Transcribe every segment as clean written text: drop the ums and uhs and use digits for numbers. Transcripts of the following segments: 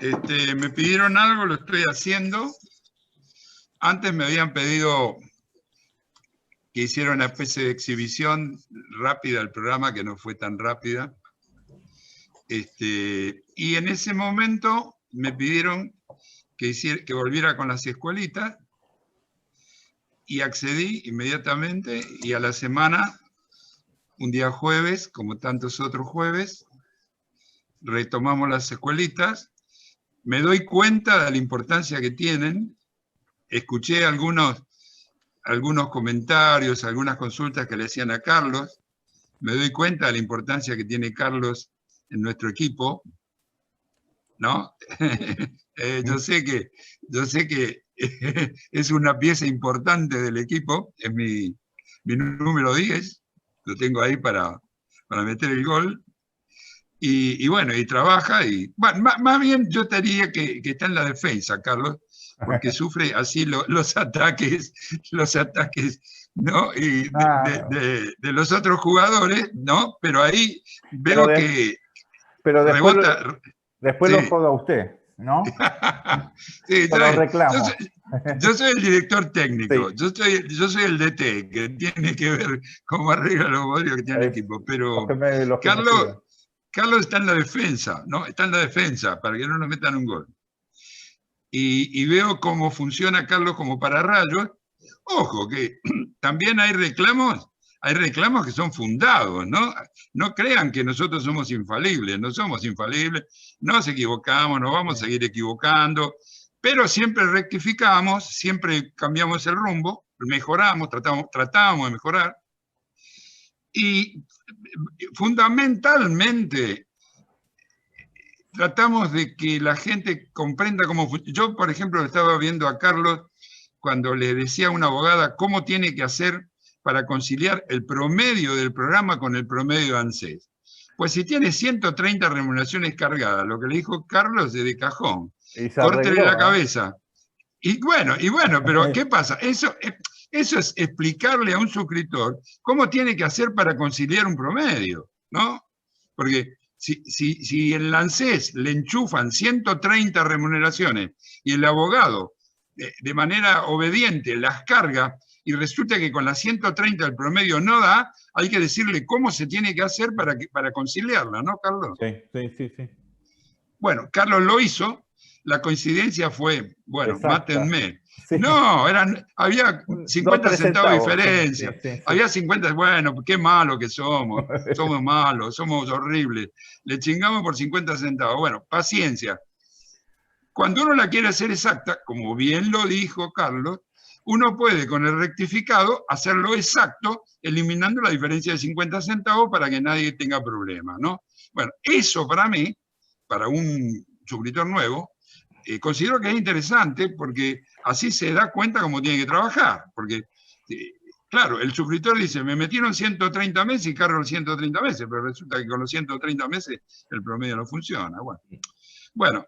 Me pidieron algo, lo estoy haciendo. Antes me habían pedido que hiciera una especie de exhibición rápida del programa, que no fue tan rápida. Y en ese momento me pidieron que volviera con las escuelitas y accedí inmediatamente, y a la semana, un día jueves, como tantos otros jueves, retomamos las escuelitas. Me doy cuenta de la importancia que tienen. Escuché algunos comentarios, algunas consultas que le hacían a Carlos. Me doy cuenta de la importancia que tiene Carlos en nuestro equipo, ¿no? Yo sé que es una pieza importante del equipo, es mi número 10, lo tengo ahí para meter el gol. Y bueno, y trabaja, y bueno, más bien yo te diría que está en la defensa, Carlos, porque sufre así los ataques, ¿no? Y de los otros jugadores, ¿no? Pero ahí veo que pero después, rebota. Después sí. Lo joda usted, ¿no? Sí, lo reclamo. Yo soy el director técnico, sí. yo soy el DT, que tiene que ver cómo arregla los bodrios que tiene el equipo. Pero Carlos está en la defensa, ¿no? Está en la defensa, para que no nos metan un gol. Y veo cómo funciona Carlos como pararrayos. Ojo, que también hay reclamos que son fundados, ¿no? No crean que nosotros somos infalibles, no somos infalibles, nos equivocamos, nos vamos a seguir equivocando, pero siempre rectificamos, siempre cambiamos el rumbo, mejoramos, tratamos de mejorar. Y fundamentalmente tratamos de que la gente comprenda cómo funciona. Yo, por ejemplo, estaba viendo a Carlos cuando le decía a una abogada cómo tiene que hacer para conciliar el promedio del programa con el promedio de ANSES. Pues si tiene 130 remuneraciones cargadas, lo que le dijo Carlos es de cajón. Córtele la cabeza. Y bueno, pero ¿qué pasa? Eso es explicarle a un suscriptor cómo tiene que hacer para conciliar un promedio, ¿no? Porque si en el ANSES le enchufan 130 remuneraciones y el abogado de manera obediente las carga, y resulta que con las 130 el promedio no da, hay que decirle cómo se tiene que hacer para conciliarla, ¿no, Carlos? Sí. Bueno, Carlos lo hizo, la coincidencia fue, bueno, exacta. Mátenme. Sí. No, había 50 centavos de diferencia. Sí. Había 50, bueno, qué malo que somos malos, somos horribles. Le chingamos por 50 centavos. Bueno, paciencia. Cuando uno la quiere hacer exacta, como bien lo dijo Carlos, uno puede con el rectificado hacerlo exacto, eliminando la diferencia de 50 centavos para que nadie tenga problemas, ¿no? Bueno, eso para mí, para un suscriptor nuevo, considero que es interesante porque así se da cuenta cómo tiene que trabajar. Porque, claro, el suscriptor dice, me metieron 130 meses y cargo los 130 meses, pero resulta que con los 130 meses el promedio no funciona. Bueno,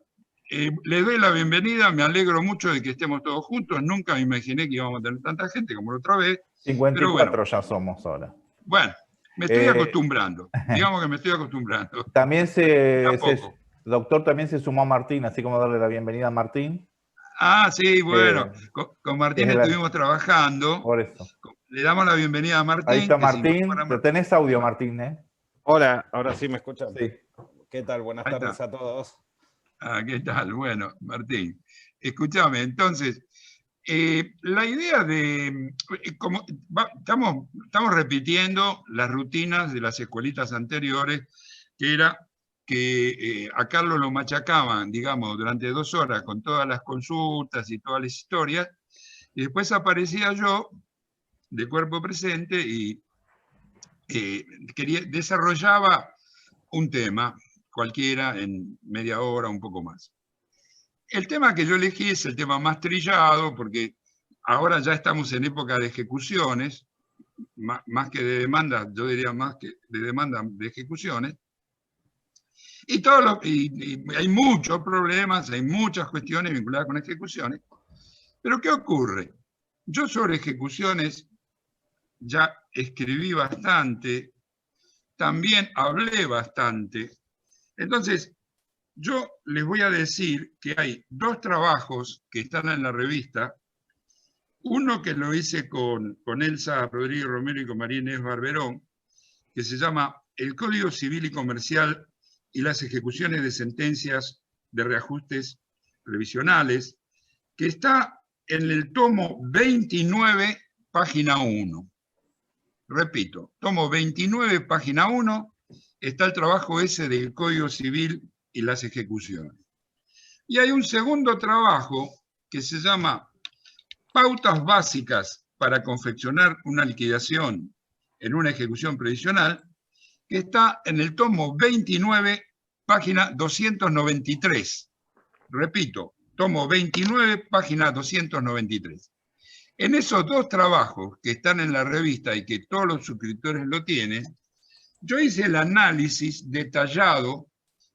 les doy la bienvenida, me alegro mucho de que estemos todos juntos, nunca me imaginé que íbamos a tener tanta gente como la otra vez. 54 bueno, ya somos ahora. Bueno, me estoy acostumbrando, digamos que me estoy acostumbrando. También doctor, también se sumó a Martín, así como darle la bienvenida a Martín. Ah, sí, bueno, con Martín estuvimos trabajando. Por eso. Le damos la bienvenida a Martín. Ahí está Martín, tenés audio, Martín, ¿eh? Hola, ahora sí me escuchan. Sí. ¿Qué tal? Buenas tardes a todos. Ah, ¿qué tal? Bueno, Martín, escúchame, entonces, la idea de, como estamos repitiendo las rutinas de las escuelitas anteriores, que era que a Carlos lo machacaban, digamos, durante 2 horas con todas las consultas y todas las historias, y después aparecía yo de cuerpo presente y desarrollaba un tema cualquiera en media hora, un poco más. El tema que yo elegí es el tema más trillado, porque ahora ya estamos en época de ejecuciones, más que de demandas, yo diría más que de demanda de ejecuciones, y hay muchos problemas, hay muchas cuestiones vinculadas con ejecuciones, pero ¿qué ocurre? Yo sobre ejecuciones ya escribí bastante, también hablé bastante. Entonces, yo les voy a decir que hay 2 trabajos que están en la revista. Uno que lo hice con Elsa Rodríguez Romero y con María Inés Barberón, que se llama El Código Civil y Comercial y las ejecuciones de sentencias de reajustes previsionales, que está en el tomo 29, página 1. Repito, tomo 29, página 1, está el trabajo ese del Código Civil y las ejecuciones. Y hay un segundo trabajo que se llama Pautas básicas para confeccionar una liquidación en una ejecución previsional, que está en el tomo 29, página 293. Repito, tomo 29, página 293. En esos 2 trabajos que están en la revista y que todos los suscriptores lo tienen, yo hice el análisis detallado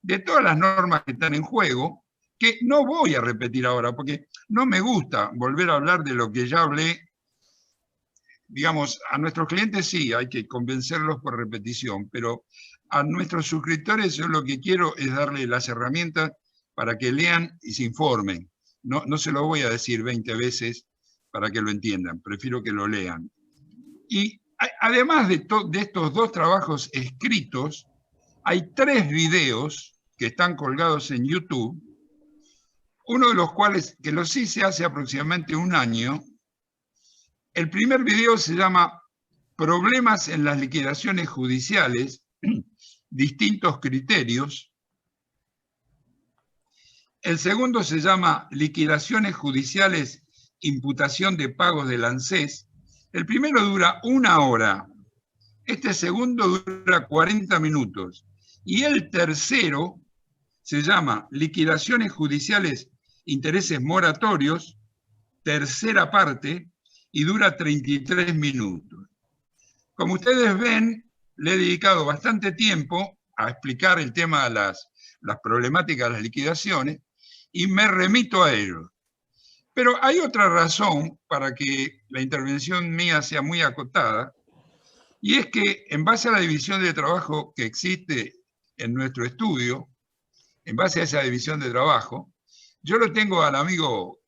de todas las normas que están en juego, que no voy a repetir ahora, porque no me gusta volver a hablar de lo que ya hablé. Digamos, a nuestros clientes sí, hay que convencerlos por repetición, pero a nuestros suscriptores yo lo que quiero es darle las herramientas para que lean y se informen. No se lo voy a decir 20 veces para que lo entiendan, prefiero que lo lean. Y además de estos 2 trabajos escritos, hay 3 videos que están colgados en YouTube, uno de los cuales, que los hice hace aproximadamente un año. El primer video se llama Problemas en las liquidaciones judiciales, distintos criterios. El segundo se llama Liquidaciones judiciales, imputación de pagos del ANSES. El primero dura 1 hora. Este segundo dura 40 minutos. Y el tercero se llama Liquidaciones judiciales, intereses moratorios, tercera parte, y dura 33 minutos. Como ustedes ven, le he dedicado bastante tiempo a explicar el tema de las problemáticas de las liquidaciones y me remito a ello. Pero hay otra razón para que la intervención mía sea muy acotada, y es que en base a la división de trabajo que existe en nuestro estudio, en base a esa división de trabajo, yo lo tengo al amigo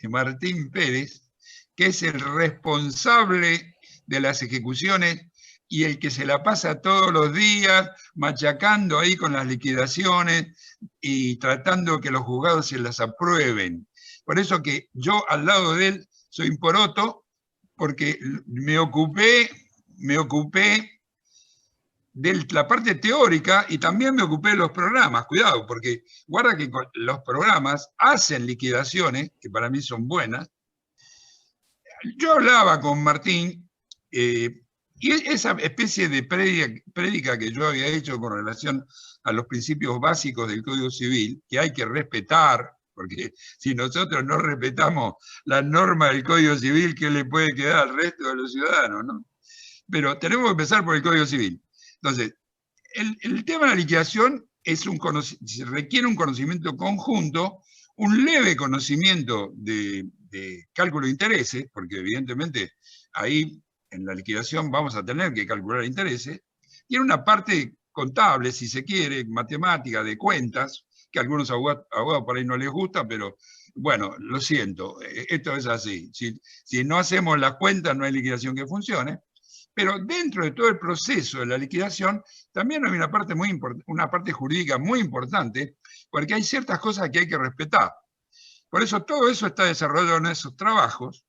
Martín Pérez, que es el responsable de las ejecuciones y el que se la pasa todos los días machacando ahí con las liquidaciones y tratando que los juzgados se las aprueben. Por eso que yo al lado de él soy un poroto, porque me ocupé de la parte teórica y también me ocupé de los programas. Cuidado, porque guarda que los programas hacen liquidaciones, que para mí son buenas. Yo hablaba con Martín, y esa especie de prédica que yo había hecho con relación a los principios básicos del Código Civil, que hay que respetar, porque si nosotros no respetamos las normas del Código Civil, ¿qué le puede quedar al resto de los ciudadanos, no? Pero tenemos que empezar por el Código Civil. Entonces, el tema de la liquidación requiere un conocimiento conjunto, un leve conocimiento de cálculo de intereses, porque evidentemente ahí en la liquidación vamos a tener que calcular intereses. Tiene una parte contable, si se quiere, matemática, de cuentas, que a algunos abogados por ahí no les gusta, pero bueno, lo siento, esto es así. Si no hacemos las cuentas, no hay liquidación que funcione. Pero dentro de todo el proceso de la liquidación, también hay una parte jurídica muy importante, porque hay ciertas cosas que hay que respetar. Por eso todo eso está desarrollado en esos trabajos.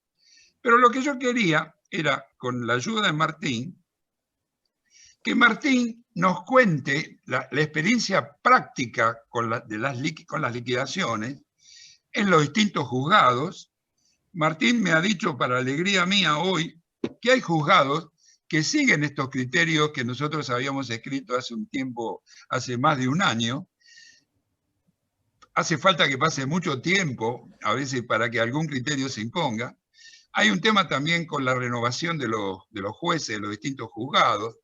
Pero lo que yo quería era, con la ayuda de Martín, que Martín nos cuente la experiencia práctica con las liquidaciones en los distintos juzgados. Martín me ha dicho, para alegría mía hoy, que hay juzgados que siguen estos criterios que nosotros habíamos escrito hace un tiempo, hace más de un año. Hace falta que pase mucho tiempo, a veces, para que algún criterio se imponga. Hay un tema también con la renovación de los jueces de los distintos juzgados,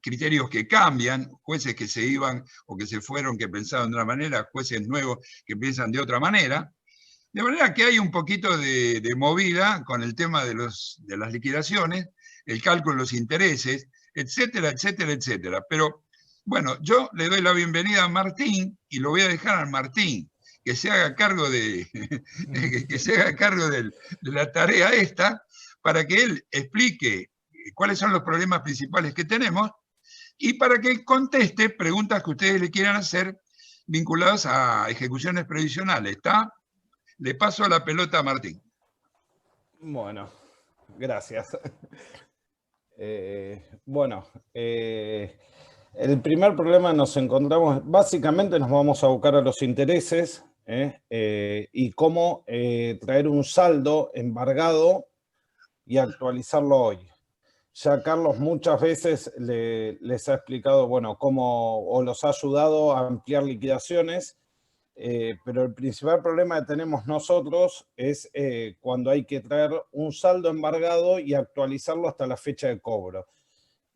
criterios que cambian, jueces que se iban o que se fueron, que pensaban de una manera, jueces nuevos que piensan de otra manera. De manera que hay un poquito de movida con el tema de las liquidaciones, el cálculo de los intereses, etcétera, etcétera, etcétera. Pero Bueno, yo le doy la bienvenida a Martín y lo voy a dejar a Martín, que se haga cargo que se haga cargo de la tarea esta, para que él explique cuáles son los problemas principales que tenemos y para que conteste preguntas que ustedes le quieran hacer vinculadas a ejecuciones previsionales. ¿Está? Le paso la pelota a Martín. Bueno, gracias. El primer problema nos encontramos, básicamente nos vamos a buscar a los intereses y cómo traer un saldo embargado y actualizarlo hoy. Ya Carlos muchas veces les ha explicado, bueno, cómo, o los ha ayudado a ampliar liquidaciones, pero el principal problema que tenemos nosotros es cuando hay que traer un saldo embargado y actualizarlo hasta la fecha de cobro.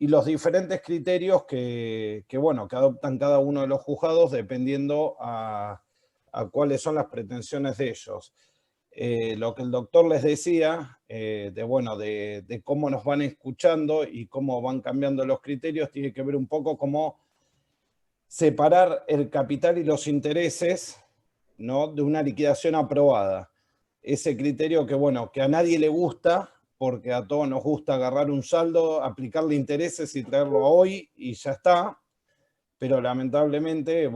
Y los diferentes criterios que adoptan cada uno de los juzgados dependiendo a cuáles son las pretensiones de ellos. Lo que el doctor les decía, de cómo nos van escuchando y cómo van cambiando los criterios, tiene que ver un poco cómo separar el capital y los intereses, ¿no?, de una liquidación aprobada. Ese criterio que a nadie le gusta, porque a todos nos gusta agarrar un saldo, aplicarle intereses y traerlo a hoy y ya está. Pero lamentablemente,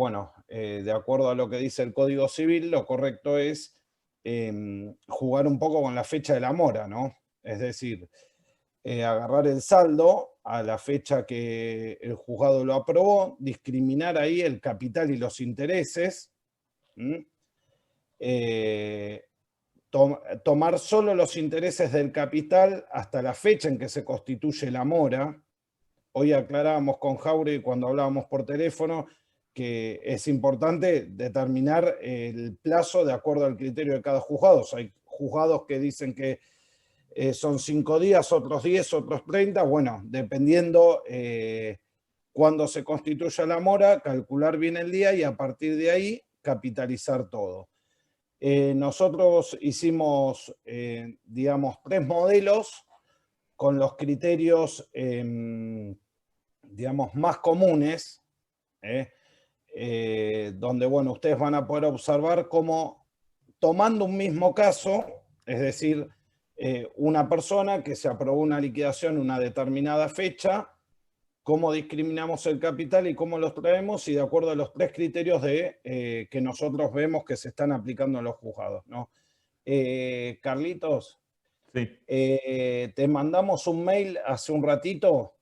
de acuerdo a lo que dice el Código Civil, lo correcto es jugar un poco con la fecha de la mora, ¿no? Es decir, agarrar el saldo a la fecha que el juzgado lo aprobó, discriminar ahí el capital y los intereses, tomar solo los intereses del capital hasta la fecha en que se constituye la mora. Hoy aclarábamos con Jauregui cuando hablábamos por teléfono que es importante determinar el plazo de acuerdo al criterio de cada juzgado. Hay juzgados que dicen que son 5 días, otros 10, otros 30. Bueno, dependiendo cuándo se constituya la mora, calcular bien el día y a partir de ahí capitalizar todo. Nosotros hicimos, 3 modelos con los criterios, más comunes, donde, ustedes van a poder observar cómo, tomando un mismo caso, es decir, una persona que se aprobó una liquidación en una determinada fecha, cómo discriminamos el capital y cómo los traemos, y de acuerdo a los 3 criterios que nosotros vemos que se están aplicando en los juzgados, ¿no? Carlitos, sí. Te mandamos un mail hace un ratito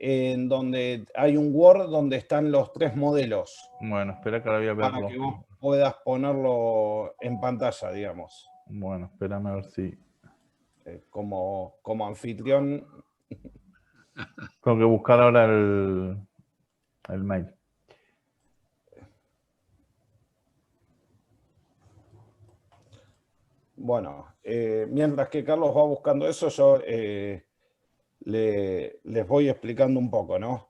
en donde hay un Word donde están los 3 modelos. Bueno, espera que ahora voy a verlo. Para que vos puedas ponerlo en pantalla, digamos. Bueno, espérame a ver si... Como anfitrión. Tengo que buscar ahora el mail. Bueno, mientras que Carlos va buscando eso, yo les voy explicando un poco, ¿no?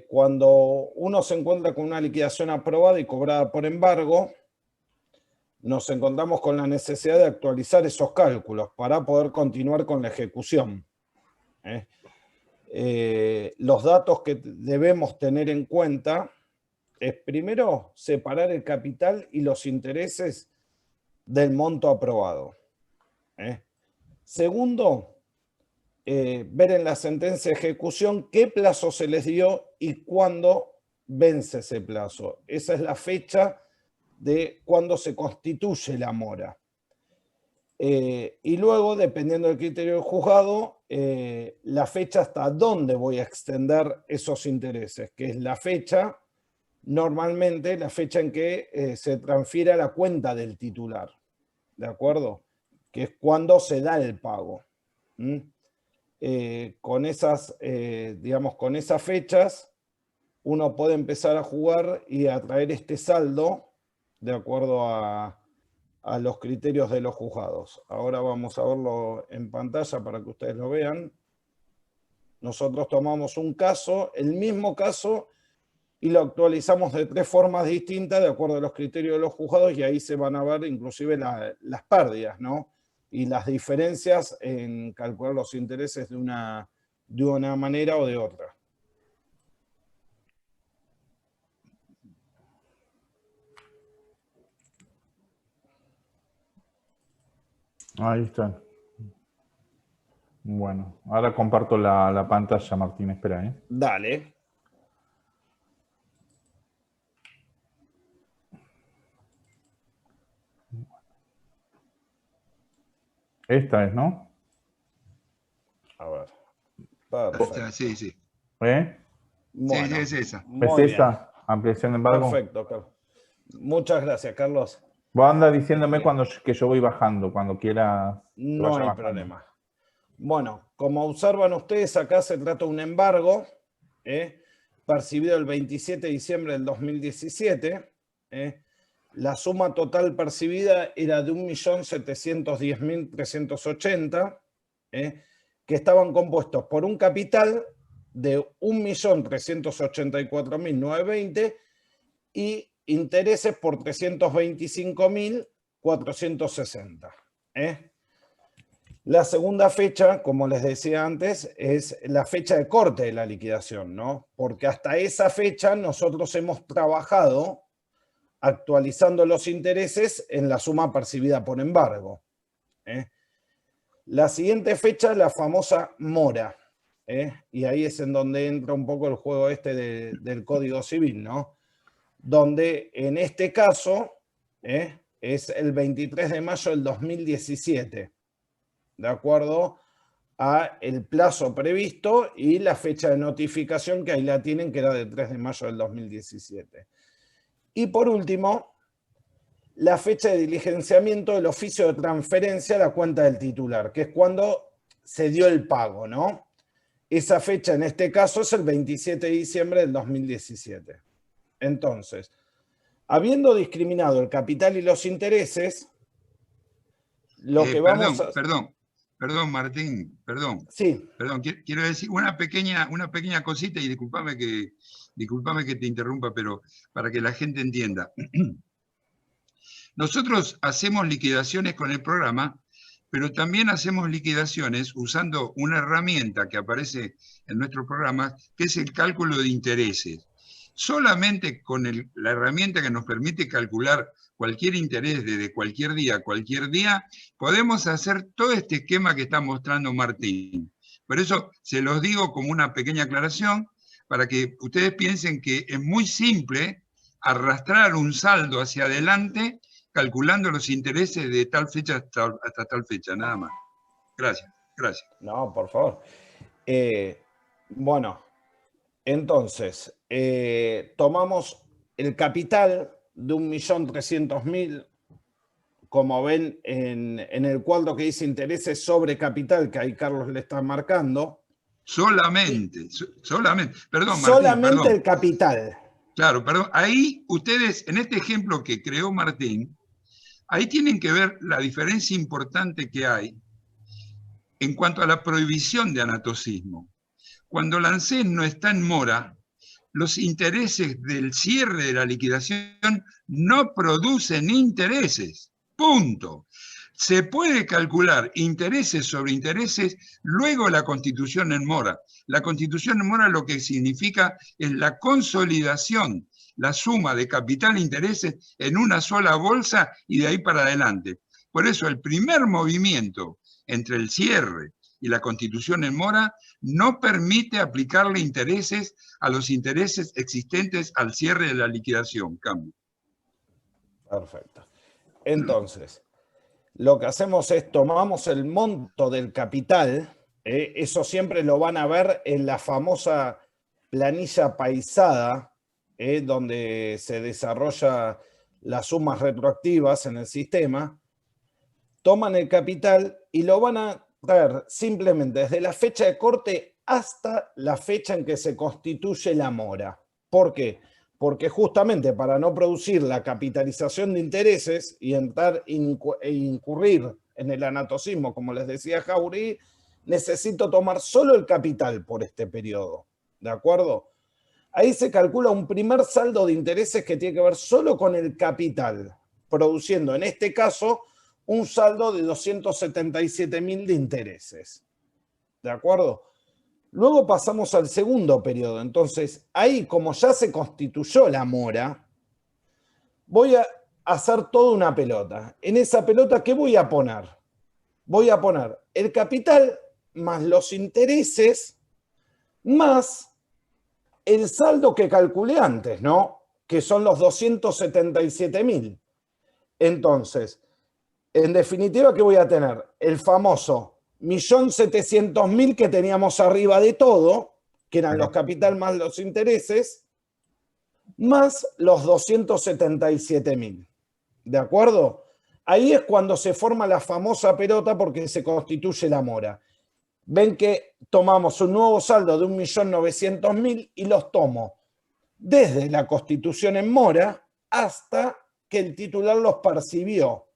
Cuando uno se encuentra con una liquidación aprobada y cobrada por embargo, nos encontramos con la necesidad de actualizar esos cálculos para poder continuar con la ejecución. Los datos que debemos tener en cuenta es, primero, separar el capital y los intereses del monto aprobado. Segundo, ver en la sentencia de ejecución qué plazo se les dio y cuándo vence ese plazo. Esa es la fecha de cuándo se constituye la mora. Y luego, dependiendo del criterio del juzgado, la fecha hasta dónde voy a extender esos intereses, que es la fecha, normalmente la fecha en que se transfiere a la cuenta del titular, ¿de acuerdo? Que es cuando se da el pago. Con esas, con esas fechas, uno puede empezar a jugar y a traer este saldo de acuerdo a los criterios de los juzgados. Ahora vamos a verlo en pantalla para que ustedes lo vean. Nosotros tomamos un caso, el mismo caso, y lo actualizamos de 3 formas distintas de acuerdo a los criterios de los juzgados, y ahí se van a ver inclusive las pérdidas, ¿no? Y las diferencias en calcular los intereses de una manera o de otra. Ahí está. Bueno, ahora comparto la pantalla, Martín, espera, ¿eh? Dale. Esta es, ¿no? A ver. Perfecto. Sí, sí. ¿Eh? Bueno, sí, es esa. ¿Es bien. esa? Ampliación de embargo. Perfecto, Carlos. Muchas gracias, Carlos. Vos anda diciéndome que yo voy bajando, cuando quiera. No hay problema. Bueno, como observan ustedes, acá se trata de un embargo percibido el 27 de diciembre del 2017. La suma total percibida era de 1.710.380, que estaban compuestos por un capital de 1.384.920 y intereses por 325.460. La segunda fecha, como les decía antes, es la fecha de corte de la liquidación, ¿no? Porque hasta esa fecha nosotros hemos trabajado actualizando los intereses en la suma percibida por embargo. La siguiente fecha es la famosa mora, y ahí es en donde entra un poco el juego del Código Civil, ¿no? Donde en este caso es el 23 de mayo del 2017, de acuerdo a el plazo previsto y la fecha de notificación, que ahí la tienen, que era del 3 de mayo del 2017. Y por último, la fecha de diligenciamiento del oficio de transferencia a la cuenta del titular, que es cuando se dio el pago, ¿no? Esa fecha en este caso es el 27 de diciembre del 2017. Entonces, habiendo discriminado el capital y los intereses, lo que vamos a... Perdón, Martín, perdón. Sí. Perdón, quiero decir una pequeña cosita y discúlpame que te interrumpa, pero para que la gente entienda. Nosotros hacemos liquidaciones con el programa, pero también hacemos liquidaciones usando una herramienta que aparece en nuestro programa, que es el cálculo de intereses. Solamente con la herramienta que nos permite calcular cualquier interés desde cualquier día a cualquier día, podemos hacer todo este esquema que está mostrando Martín. Por eso se los digo como una pequeña aclaración, para que ustedes piensen que es muy simple arrastrar un saldo hacia adelante calculando los intereses de tal fecha hasta tal fecha, nada más. Gracias. No, por favor. Bueno, entonces, tomamos el capital de 1.300.000, como ven en el cuadro que dice intereses sobre capital, que ahí Carlos le está marcando. Solamente. Perdón, Martín. Solamente el capital. Claro, perdón. Ahí ustedes, en este ejemplo que creó Martín, ahí tienen que ver la diferencia importante que hay en cuanto a la prohibición de anatocismo. Cuando la ANSES no está en mora, los intereses del cierre de la liquidación no producen intereses. Punto. Se puede calcular intereses sobre intereses luego la constitución en mora. La constitución en mora lo que significa es la consolidación, la suma de capital e intereses en una sola bolsa y de ahí para adelante. Por eso el primer movimiento entre el cierre y la constitución en mora no permite aplicarle intereses a los intereses existentes al cierre de la liquidación. Cambio. Perfecto. Entonces, lo que hacemos es tomamos el monto del capital, eso siempre lo van a ver en la famosa planilla paisada, donde se desarrolla las sumas retroactivas en el sistema. Toman el capital y lo van a traer simplemente desde la fecha de corte hasta la fecha en que se constituye la mora. ¿Por qué? Porque justamente para no producir la capitalización de intereses y entrar e incurrir en el anatocismo, como les decía Jauregui, necesito tomar solo el capital por este periodo. ¿De acuerdo? Ahí se calcula un primer saldo de intereses que tiene que ver solo con el capital, produciendo en este caso un saldo de 277.000 de intereses. ¿De acuerdo? Luego pasamos al segundo periodo. Entonces, ahí como ya se constituyó la mora, voy a hacer toda una pelota. En esa pelota, ¿qué voy a poner? voy a poner el capital más los intereses más el saldo que calculé antes, ¿no? Que son los 277.000. Entonces, en definitiva, ¿qué voy a tener? El famoso 1.700.000 que teníamos arriba de todo, que eran los capital más los intereses, más los 277.000. ¿De acuerdo? Ahí es cuando se forma la famosa pelota porque se constituye la mora. Ven que tomamos un nuevo saldo de 1.900.000 y los tomo desde la constitución en mora hasta que el titular los percibió.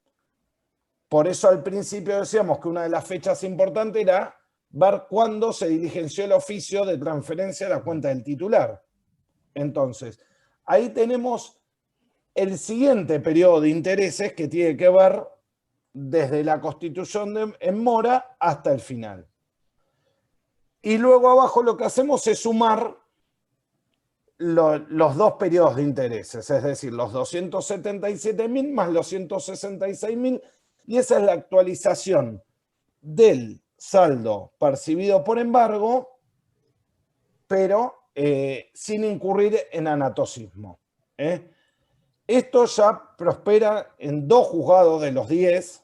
Por eso al principio decíamos que una de las fechas importantes era ver cuándo se diligenció el oficio de transferencia a la cuenta del titular. Entonces, ahí tenemos el siguiente periodo de intereses que tiene que ver desde la constitución en mora hasta el final. Y luego abajo lo que hacemos es sumar los dos periodos de intereses, es decir, los 277.000 más los 166.000, y esa es la actualización del saldo percibido por embargo, pero sin incurrir en anatocismo. Esto ya prospera en 2 juzgados de los 10,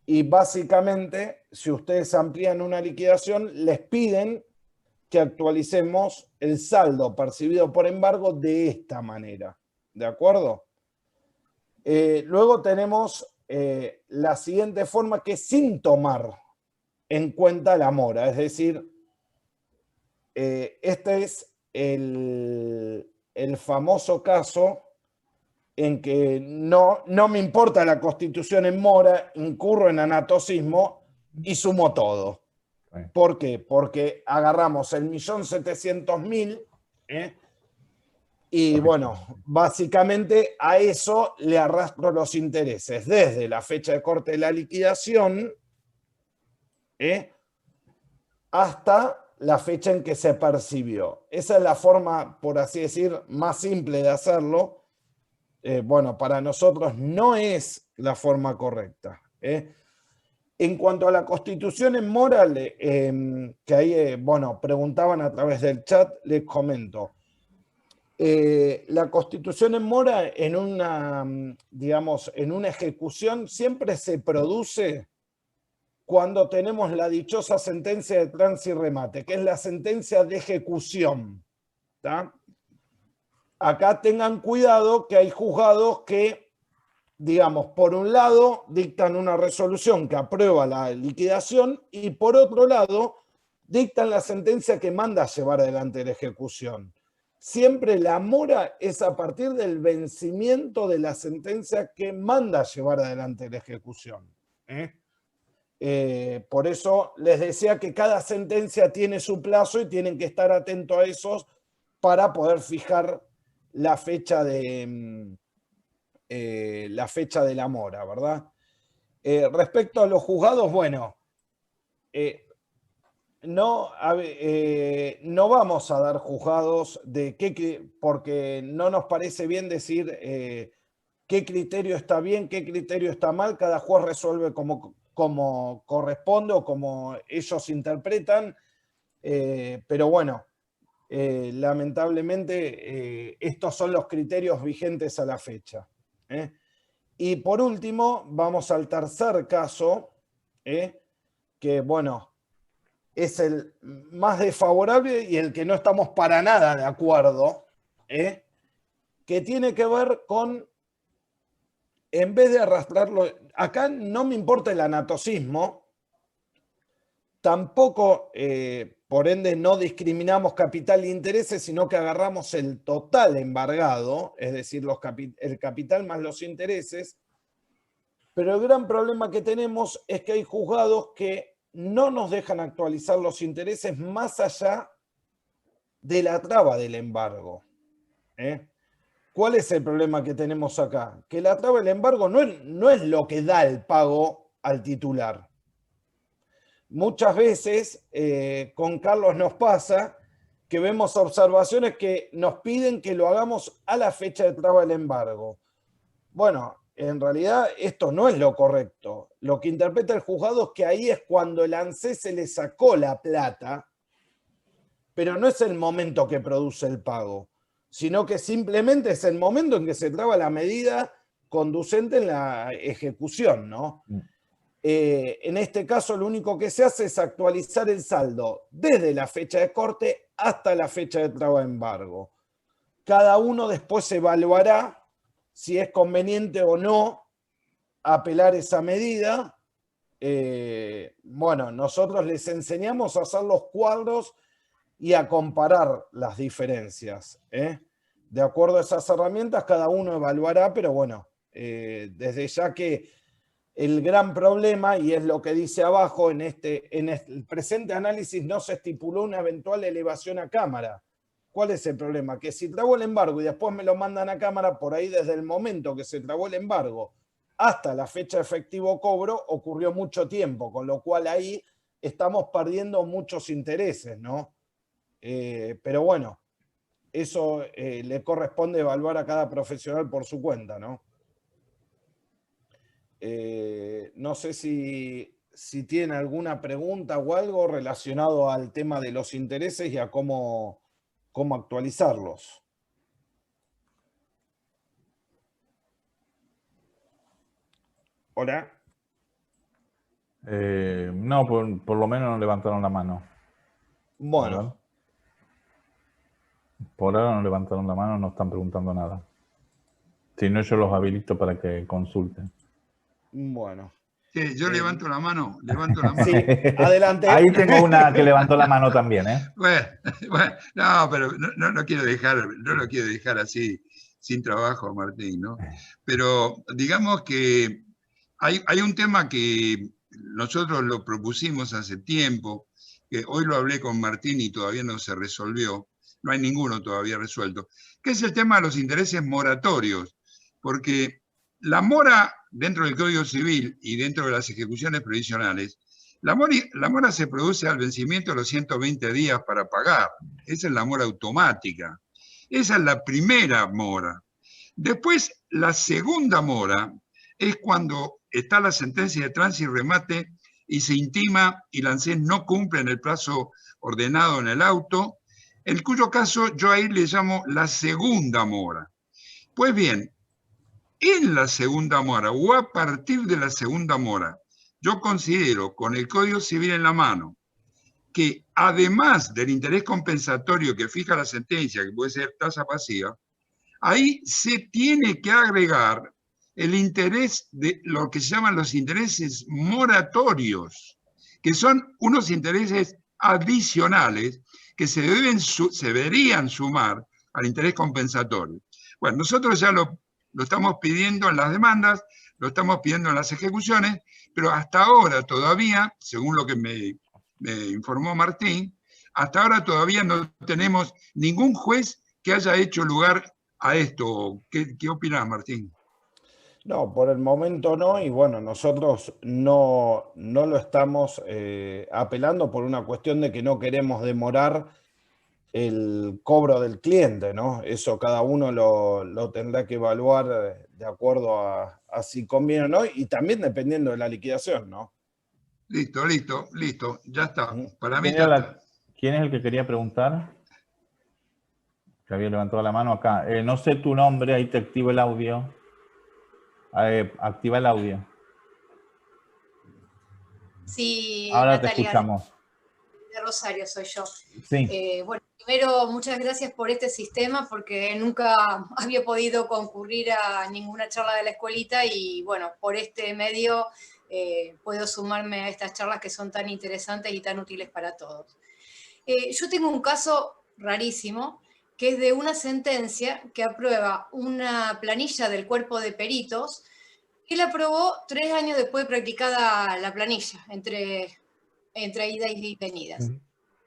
y básicamente, si ustedes amplían una liquidación, les piden que actualicemos el saldo percibido por embargo de esta manera. ¿De acuerdo? Luego tenemos la siguiente forma, que es sin tomar en cuenta la mora. Es decir, este es el famoso caso en que no me importa la constitución en mora, incurro en anatocismo y sumo todo. ¿Por qué? Porque agarramos el 1.700.000 y bueno, básicamente a eso le arrastro los intereses desde la fecha de corte de la liquidación hasta la fecha en que se percibió. Esa es la forma, por así decir, más simple de hacerlo. Bueno, para nosotros no es la forma correcta. En cuanto a la constitución en mora, que ahí, bueno, preguntaban a través del chat, les comento. La constitución en mora en una, digamos, en una ejecución siempre se produce cuando tenemos la dichosa sentencia de trance y remate, que es la sentencia de ejecución. ¿Tá? Acá tengan cuidado que hay juzgados que, digamos, por un lado dictan una resolución que aprueba la liquidación y por otro lado dictan la sentencia que manda a llevar adelante la ejecución. Siempre la mora es a partir del vencimiento de la sentencia que manda a llevar adelante la ejecución. Por eso les decía que cada sentencia tiene su plazo y tienen que estar atentos a esos para poder fijar la fecha de la mora, ¿verdad? Respecto a los juzgados, bueno, no vamos a dar juzgados porque no nos parece bien decir qué criterio está bien, qué criterio está mal. Cada juez resuelve como corresponde o como ellos interpretan, pero bueno, lamentablemente estos son los criterios vigentes a la fecha. Y por último, vamos al tercer caso, que bueno, es el más desfavorable y el que no estamos para nada de acuerdo, que tiene que ver con, en vez de arrastrarlo, acá no me importa el anatocismo, tampoco, por ende, no discriminamos capital e intereses, sino que agarramos el total embargado, es decir, el capital más los intereses, pero el gran problema que tenemos es que hay juzgados que no nos dejan actualizar los intereses más allá de la traba del embargo. ¿Cuál es el problema que tenemos acá? Que la traba del embargo no es lo que da el pago al titular. Muchas veces con Carlos nos pasa que vemos observaciones que nos piden que lo hagamos a la fecha de traba del embargo. Bueno, en realidad esto no es lo correcto. Lo que interpreta el juzgado es que ahí es cuando el ANSES se le sacó la plata, pero no es el momento que produce el pago, sino que simplemente es el momento en que se traba la medida conducente en la ejecución, ¿no? En este caso, lo único que se hace es actualizar el saldo desde la fecha de corte hasta la fecha de traba de embargo. Cada uno después evaluará si es conveniente o no apelar esa medida. Bueno, nosotros les enseñamos a hacer los cuadros y a comparar las diferencias. De acuerdo a esas herramientas, cada uno evaluará, pero bueno, desde ya que el gran problema, y es lo que dice abajo, en el presente análisis no se estipuló una eventual elevación a cámara. ¿Cuál es el problema? Que si trabó el embargo y después me lo mandan a cámara, por ahí desde el momento que se trabó el embargo hasta la fecha de efectivo cobro, ocurrió mucho tiempo, con lo cual ahí estamos perdiendo muchos intereses, ¿no? Pero bueno, eso le corresponde evaluar a cada profesional por su cuenta, ¿no? No sé si tienen alguna pregunta o algo relacionado al tema de los intereses y a cómo actualizarlos. ¿Hola? No, por lo menos no levantaron la mano. Bueno. Por ahora no levantaron la mano, no están preguntando nada. Si no, yo los habilito para que consulten. Bueno. Sí, yo levanto la mano. Sí, adelante. Ahí tengo una que levantó la mano también, ¿eh? Bueno, no, pero no lo quiero dejar así sin trabajo, Martín, ¿no? Pero digamos que hay un tema que nosotros lo propusimos hace tiempo, que hoy lo hablé con Martín y todavía no se resolvió, no hay ninguno todavía resuelto, que es el tema de los intereses moratorios, porque la mora dentro del Código Civil y dentro de las ejecuciones provisionales, la mora se produce al vencimiento de los 120 días para pagar. Esa es la mora automática. Esa es la primera mora. Después, la segunda mora es cuando está la sentencia de tránsito y remate y se intima y la ANSES no cumple en el plazo ordenado en el auto, en cuyo caso yo ahí le llamo la segunda mora. Pues bien, en la segunda mora o a partir de la segunda mora, yo considero, con el Código Civil en la mano, que además del interés compensatorio que fija la sentencia, que puede ser tasa pasiva, ahí se tiene que agregar el interés de lo que se llaman los intereses moratorios, que son unos intereses adicionales que se deberían sumar al interés compensatorio. Bueno, nosotros ya lo estamos pidiendo en las demandas, lo estamos pidiendo en las ejecuciones, pero hasta ahora todavía, según lo que me informó Martín, hasta ahora todavía no tenemos ningún juez que haya hecho lugar a esto. ¿Qué opinas, Martín? No, por el momento no, y bueno, nosotros no lo estamos apelando por una cuestión de que no queremos demorar el cobro del cliente, ¿no? Eso cada uno lo tendrá que evaluar de acuerdo a si conviene o no, y también dependiendo de la liquidación, ¿no? Listo, ya está. Para mí ¿Quién es el que quería preguntar? Que había levantado la mano acá. No sé tu nombre, ahí te activo el audio. Activa el audio. Sí, ahora Natalia, te escuchamos. De Rosario soy yo. Sí. Bueno, primero, muchas gracias por este sistema, porque nunca había podido concurrir a ninguna charla de la escuelita y bueno, por este medio puedo sumarme a estas charlas que son tan interesantes y tan útiles para todos. Yo tengo un caso rarísimo, que es de una sentencia que aprueba una planilla del cuerpo de peritos, que la aprobó 3 años después de practicada la planilla, entre idas y venidas.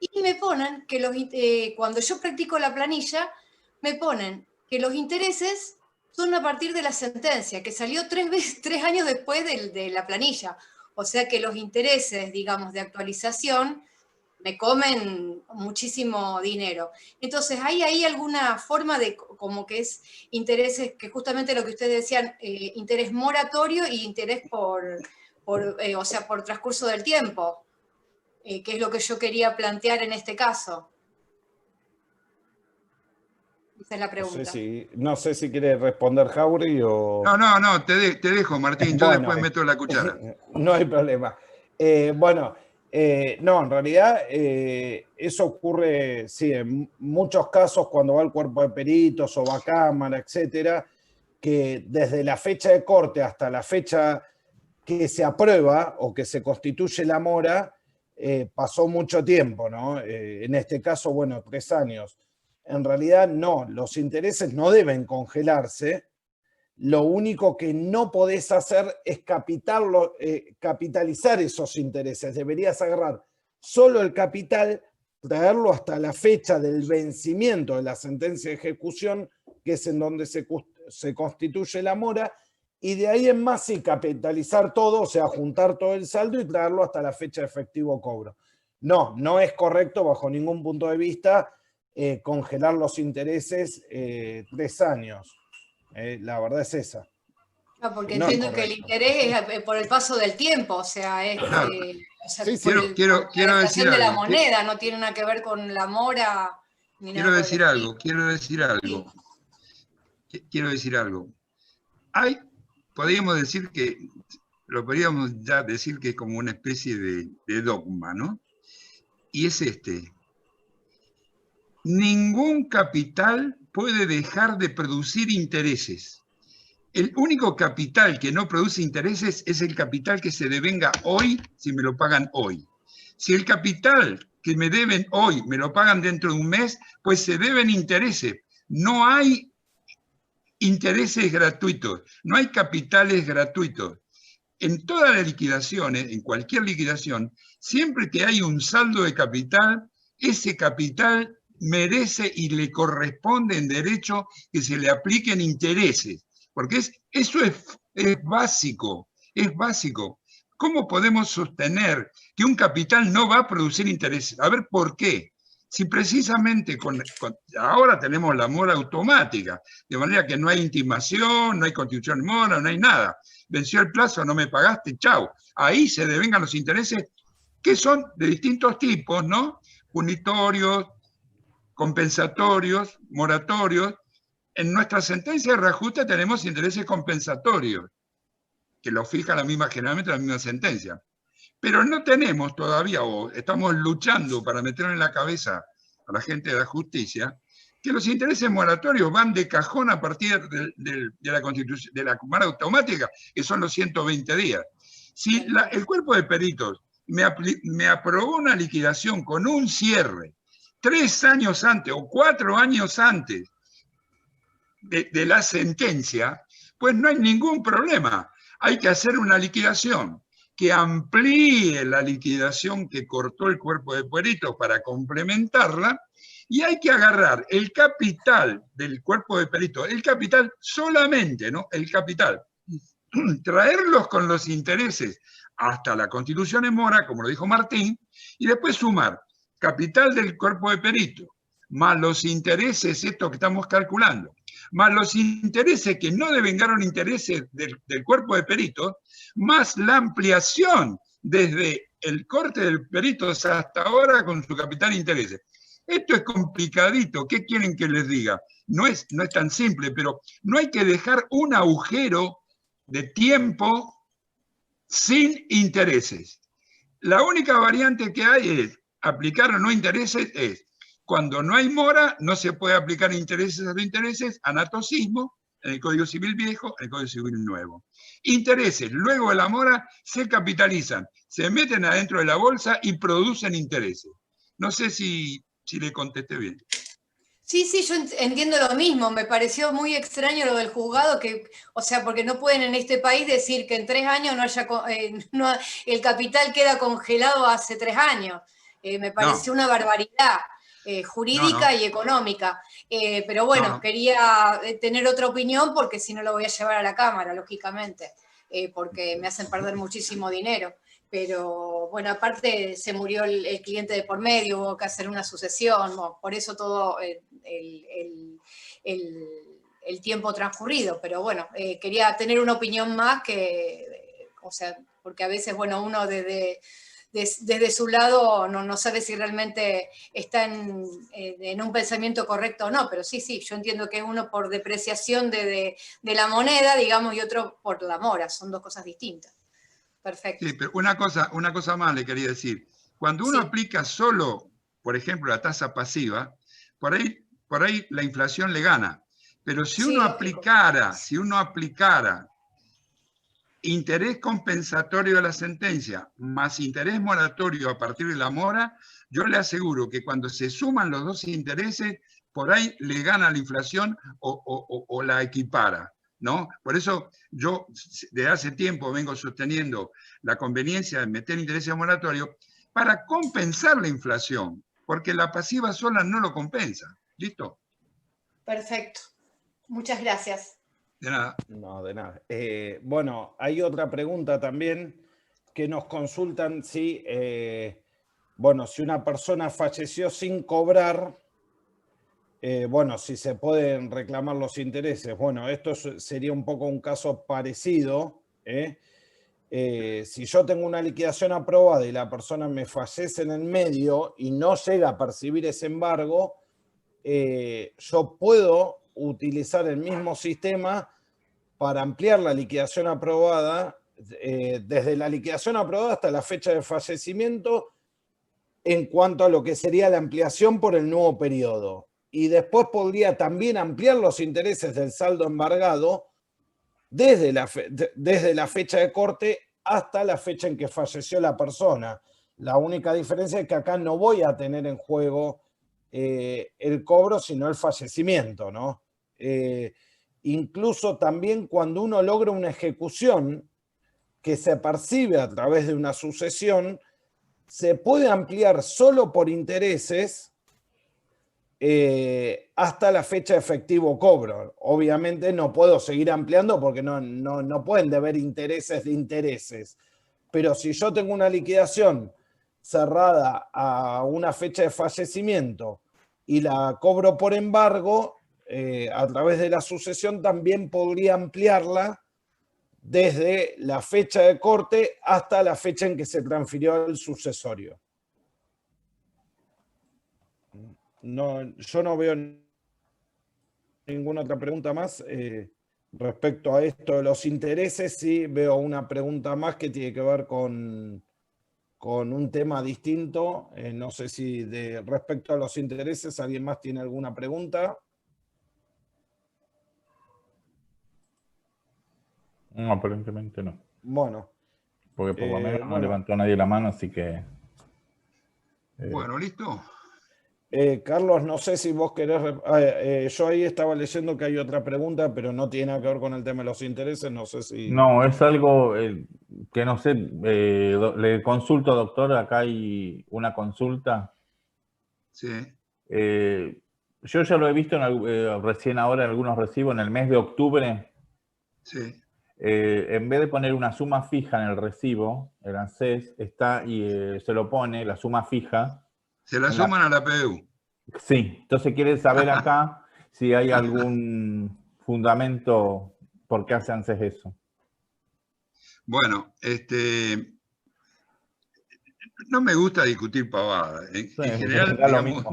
Y me ponen que cuando yo practico la planilla, me ponen que los intereses son a partir de la sentencia, que salió 3 años después de la planilla. O sea que los intereses, digamos, de actualización me comen muchísimo dinero. Entonces, ¿hay ahí alguna forma de, como que es intereses, que justamente lo que ustedes decían, interés moratorio y interés o sea, por transcurso del tiempo? Que es lo que yo quería plantear en este caso. Esa es la pregunta. No sé si quiere responder Jauregui o... No, te dejo, Martín, yo después meto la cuchara. No hay problema. No, en realidad eso ocurre, sí, en muchos casos cuando va el cuerpo de peritos o va a cámara, etcétera, que desde la fecha de corte hasta la fecha que se aprueba o que se constituye la mora, pasó mucho tiempo, ¿no? En este caso, bueno, 3 años. En realidad no, los intereses no deben congelarse. Lo único que no podés hacer es capitalizar esos intereses. Deberías agarrar solo el capital, traerlo hasta la fecha del vencimiento de la sentencia de ejecución, que es en donde se constituye la mora, y de ahí en más sí capitalizar todo, o sea, juntar todo el saldo y traerlo hasta la fecha de efectivo cobro. No es correcto bajo ningún punto de vista congelar los intereses 3 años. La verdad es esa. No, porque entiendo que el interés es por el paso del tiempo, o sea, es quiero decir de la algo. moneda, no tiene nada que ver con la mora. Quiero decir algo. Podríamos decir que, lo podríamos ya decir que es como una especie de dogma, ¿no? Y es ningún capital puede dejar de producir intereses. El único capital que no produce intereses es el capital que se devenga hoy, si me lo pagan hoy. Si el capital que me deben hoy me lo pagan dentro de un mes, pues se deben intereses. No hay intereses gratuitos, no hay capitales gratuitos. En todas las liquidaciones, en cualquier liquidación, siempre que hay un saldo de capital, ese capital merece y le corresponde en derecho que se le apliquen intereses, porque eso es básico, es básico. ¿Cómo podemos sostener que un capital no va a producir intereses? A ver, ¿por qué? Si precisamente ahora tenemos la mora automática, de manera que no hay intimación, no hay constitución de mora, no hay nada. Venció el plazo, no me pagaste, chau. Ahí se devengan los intereses que son de distintos tipos, ¿no? Punitorios, compensatorios, moratorios. En nuestra sentencia de reajuste tenemos intereses compensatorios, que lo fija generalmente la misma sentencia. Pero no tenemos todavía, o estamos luchando para meterlo en la cabeza a la gente de la justicia, que los intereses moratorios van de cajón a partir de la constitución, de la mora automática, que son los 120 días. Si el cuerpo de peritos me aprobó una liquidación con un cierre 3 años antes o 4 años antes de la sentencia, pues no hay ningún problema. Hay que hacer una liquidación que amplíe la liquidación que cortó el cuerpo de peritos para complementarla, y hay que agarrar el capital del cuerpo de peritos, el capital solamente, ¿no? El capital, traerlos con los intereses hasta la constitución en mora, como lo dijo Martín, y después sumar capital del cuerpo de peritos, más los intereses, estos que estamos calculando, más los intereses que no devengaron intereses del cuerpo de peritos, más la ampliación desde el corte del peritos hasta ahora con su capital de intereses. Esto es complicadito, ¿qué quieren que les diga? No es tan simple, pero no hay que dejar un agujero de tiempo sin intereses. La única variante que hay es aplicar o no intereses, es cuando no hay mora, no se puede aplicar intereses a los intereses, anatocismo, en el Código Civil Viejo, en el Código Civil Nuevo. Intereses, luego de la mora, se capitalizan, se meten adentro de la bolsa y producen intereses. No sé si le contesté bien. Sí, yo entiendo lo mismo. Me pareció muy extraño lo del juzgado, o sea, porque no pueden en este país decir que en 3 años el capital queda congelado hace 3 años. Me pareció una barbaridad jurídica y económica. Pero bueno, quería tener otra opinión porque si no lo voy a llevar a la Cámara, lógicamente, porque me hacen perder muchísimo dinero. pero bueno, aparte se murió el cliente de por medio, hubo que hacer una sucesión, bueno, por eso todo el tiempo transcurrido, pero bueno, quería tener una opinión más que, o sea, porque a veces, bueno, uno desde su lado no sabe si realmente está en un pensamiento correcto o no, pero sí, yo entiendo que uno por depreciación de la moneda, digamos, y otro por la mora, son dos cosas distintas. Perfecto. Sí, pero una cosa más le quería decir. Cuando uno aplica solo, por ejemplo, la tasa pasiva, por ahí la inflación le gana. Pero si uno aplicara interés compensatorio de la sentencia más interés moratorio a partir de la mora, yo le aseguro que cuando se suman los dos intereses, por ahí le gana la inflación o la equipara, ¿no? Por eso yo desde hace tiempo vengo sosteniendo la conveniencia de meter intereses moratorios para compensar la inflación, porque la pasiva sola no lo compensa. ¿Listo? Perfecto. Muchas gracias. De nada. No, de nada. Bueno, hay otra pregunta también que nos consultan si, bueno, si una persona falleció sin cobrar, bueno, si se pueden reclamar los intereses. Bueno, esto sería un poco un caso parecido. Si yo tengo una liquidación aprobada y la persona me fallece en el medio y no llega a percibir ese embargo, yo puedo utilizar el mismo sistema para ampliar la liquidación aprobada, desde la liquidación aprobada hasta la fecha de fallecimiento, en cuanto a lo que sería la ampliación por el nuevo periodo. Y después podría también ampliar los intereses del saldo embargado desde la fecha de corte hasta la fecha en que falleció la persona. La única diferencia es que acá no voy a tener en juego el cobro, sino el fallecimiento, ¿no? Incluso también cuando uno logra una ejecución que se percibe a través de una sucesión, se puede ampliar solo por intereses hasta la fecha de efectivo cobro. Obviamente no puedo seguir ampliando porque no pueden deber intereses de intereses. Pero si yo tengo una liquidación cerrada a una fecha de fallecimiento y la cobro por embargo, a través de la sucesión también podría ampliarla desde la fecha de corte hasta la fecha en que se transfirió al sucesorio. No, yo no veo ninguna otra pregunta más. Respecto a esto de los intereses, sí veo una pregunta más que tiene que ver con un tema distinto. No sé si respecto a los intereses, ¿alguien más tiene alguna pregunta? No, aparentemente no. Bueno. Porque por lo menos no levantó nadie la mano, así que... Bueno, ¿listo? Carlos, no sé si vos querés... yo ahí estaba leyendo que hay otra pregunta, pero no tiene nada que ver con el tema de los intereses, no sé si... No, es algo que no sé, le consulto, doctor, acá hay una consulta. Sí. Yo ya lo he visto recién ahora en algunos recibos, en el mes de octubre. Sí. En vez de poner una suma fija en el recibo, el ANSES, está y se lo pone, la suma fija. Se la suman a la PDU. Sí, entonces quiere saber acá si hay algún fundamento por qué hace ANSES eso. Bueno, no me gusta discutir pavadas. En general, digamos,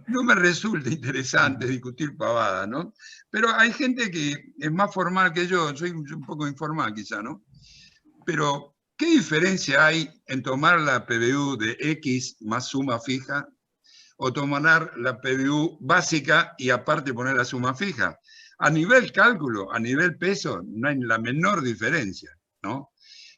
no me resulta interesante discutir pavadas, ¿no? Pero hay gente que es más formal que yo, soy un poco informal quizá, ¿no? Pero, ¿qué diferencia hay en tomar la PBU de X más suma fija o tomar la PBU básica y aparte poner la suma fija? A nivel cálculo, a nivel peso, no hay la menor diferencia, ¿no?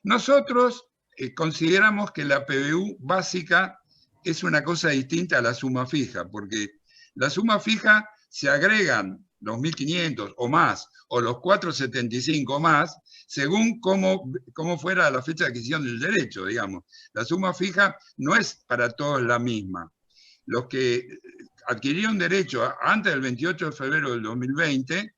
Nosotros consideramos que la PBU básica es una cosa distinta a la suma fija, porque la suma fija se agregan los 1.500 o más, o los 475 más, según cómo fuera la fecha de adquisición del derecho, digamos. La suma fija no es para todos la misma. Los que adquirieron derecho antes del 28 de febrero del 2020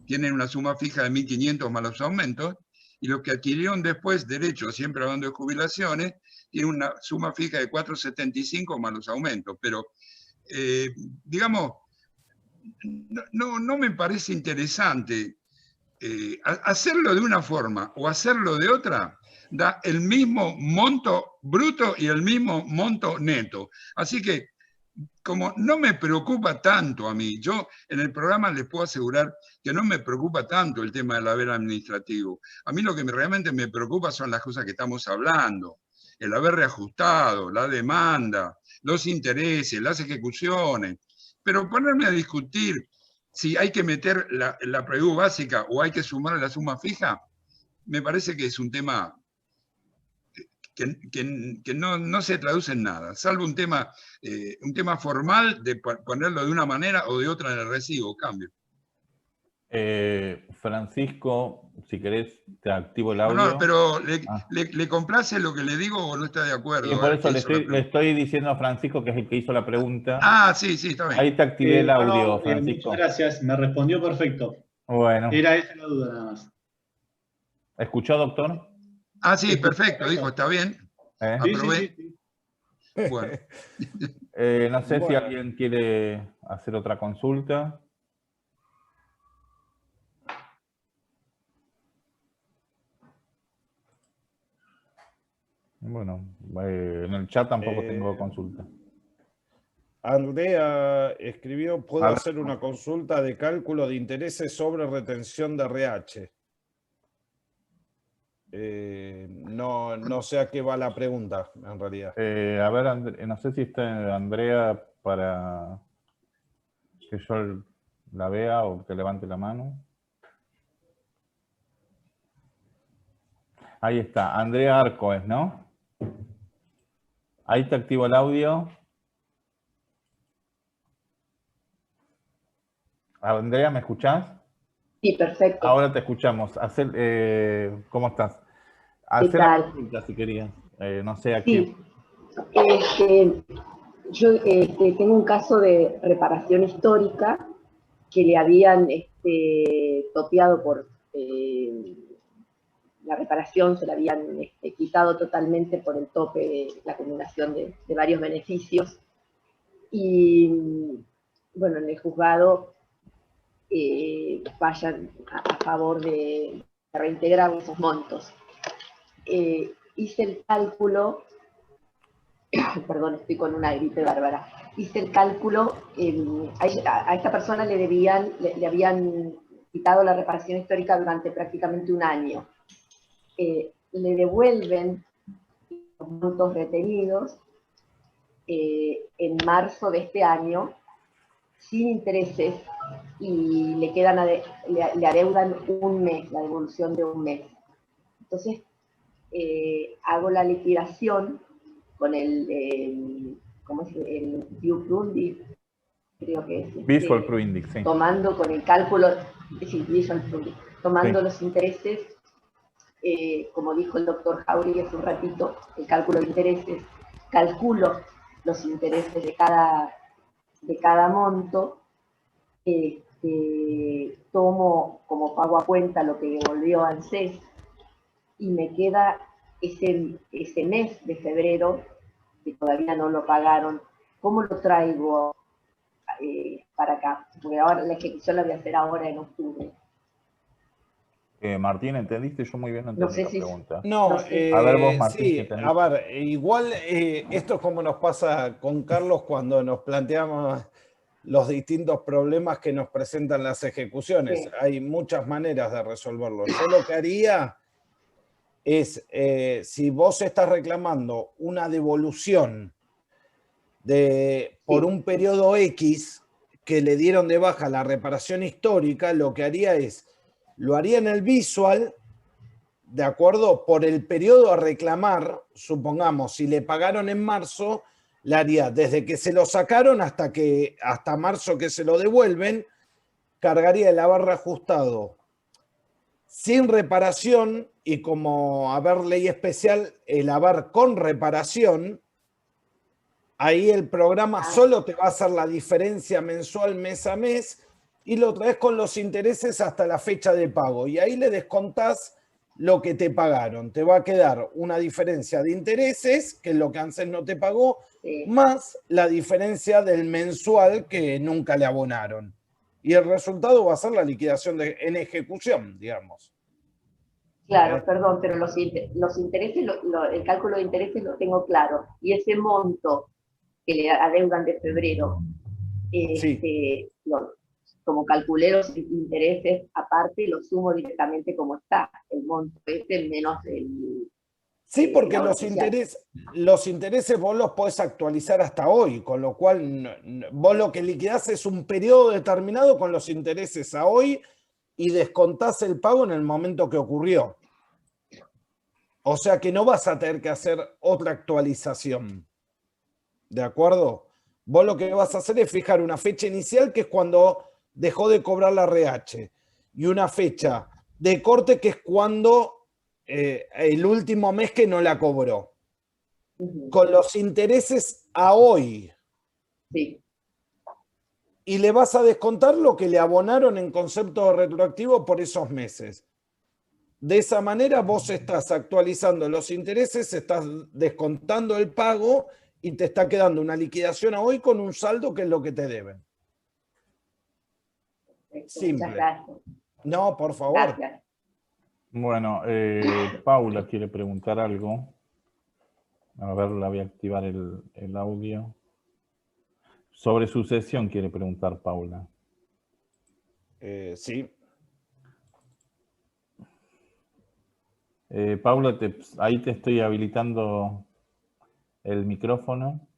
tienen una suma fija de 1.500 más los aumentos, y los que adquirieron después derechos, siempre hablando de jubilaciones, tienen una suma fija de 4,75 más los aumentos. Pero, digamos, no me parece interesante hacerlo de una forma o hacerlo de otra. Da el mismo monto bruto y el mismo monto neto. Así que, como no me preocupa tanto a mí, yo en el programa les puedo asegurar que no me preocupa tanto el tema del haber administrativo. A mí lo que realmente me preocupa son las cosas que estamos hablando, el haber reajustado, la demanda, los intereses, las ejecuciones. Pero ponerme a discutir si hay que meter la previsión básica o hay que sumar la suma fija, me parece que es un tema que no se traduce en nada, salvo un tema formal de ponerlo de una manera o de otra en el recibo, cambio. Francisco, si querés, te activo el audio. No, pero ¿le complace lo que le digo o no está de acuerdo? Y por eso le estoy diciendo a Francisco, que es el que hizo la pregunta. Ah, sí, está bien. Ahí te activé el audio, Francisco. Muchas gracias, me respondió perfecto. Bueno. Era esa la duda nada más. ¿Escuchó, doctor? Ah, sí, perfecto, dijo, está bien. Aprobé. Sí. Bueno. No sé si alguien quiere hacer otra consulta. Bueno, en el chat tampoco tengo consulta. Andrea escribió, ¿puedo hacer una consulta de cálculo de intereses sobre retención de RH? No sé a qué va la pregunta, en realidad. A ver, no sé si está Andrea para que yo la vea o que levante la mano. Ahí está, Andrea Arcoes, ¿no? Ahí te activo el audio. Andrea, ¿me escuchás? Sí, perfecto. Ahora te escuchamos. ¿Cómo estás? ¿Qué tal? Consulta, si querías. No sé a sí. quién. Yo tengo un caso de reparación histórica que le habían topeado por la reparación, se la habían quitado totalmente por el tope de la acumulación de varios beneficios. Y bueno, en el juzgado vayan a favor de reintegrar esos montos. Hice el cálculo, perdón, estoy con una gripe bárbara, hice el cálculo, a esta persona le habían quitado la reparación histórica durante prácticamente un año. Le devuelven los montos retenidos en marzo de este año, sin intereses, y le adeudan un mes, la devolución de un mes. Entonces, hago la liquidación con ¿cómo es? El View Prundi, creo que es. Visual Prundi, sí. Tomando con el cálculo, sí, Visual Prundi, tomando los intereses, como dijo el doctor Jauregui hace un ratito, el cálculo de intereses, calculo los intereses de cada monto, tomo como pago a cuenta lo que devolvió ANSES y me queda ese mes de febrero que todavía no lo pagaron. ¿Cómo lo traigo para acá? Porque ahora la ejecución la voy a hacer ahora en octubre. Martín, ¿entendiste? Yo muy bien no entendí la pregunta. No, a ver vos, Martín, sí, a ver, igual esto es como nos pasa con Carlos cuando nos planteamos los distintos problemas que nos presentan las ejecuciones. Sí. Hay muchas maneras de resolverlo. Yo lo que haría es, si vos estás reclamando una devolución por un periodo X que le dieron de baja la reparación histórica, lo que haría es, lo haría en el Visual, ¿de acuerdo? Por el periodo a reclamar, supongamos, si le pagaron en marzo, la haría desde que se lo sacaron hasta marzo que se lo devuelven, cargaría el haber reajustado sin reparación y como haber ley especial, el haber con reparación. Ahí el programa solo te va a hacer la diferencia mensual mes a mes y lo traes con los intereses hasta la fecha de pago. Y ahí le descontás lo que te pagaron. Te va a quedar una diferencia de intereses, que es lo que ANSES no te pagó, Sí. más la diferencia del mensual que nunca le abonaron. Y el resultado va a ser la liquidación en ejecución, digamos. Claro, perdón, pero los intereses, el cálculo de intereses lo tengo claro. Y ese monto que le adeudan de febrero, Sí. como calculé los intereses aparte, lo sumo directamente como está, el monto menos el... Sí, porque los intereses vos los podés actualizar hasta hoy, con lo cual vos lo que liquidás es un periodo determinado con los intereses a hoy y descontás el pago en el momento que ocurrió. O sea que no vas a tener que hacer otra actualización. ¿De acuerdo? Vos lo que vas a hacer es fijar una fecha inicial, que es cuando dejó de cobrar la RH, y una fecha de corte, que es cuando el último mes que no la cobró. Con los intereses a hoy. Sí. Y le vas a descontar lo que le abonaron en concepto retroactivo por esos meses. De esa manera vos estás actualizando los intereses, estás descontando el pago y te está quedando una liquidación a hoy con un saldo que es lo que te deben. Simple. Muchas gracias. No, por favor. Gracias. Bueno, Paula quiere preguntar algo. A ver, la voy a activar el audio. Sobre sucesión quiere preguntar Paula. Sí. Paula, ahí te estoy habilitando el micrófono.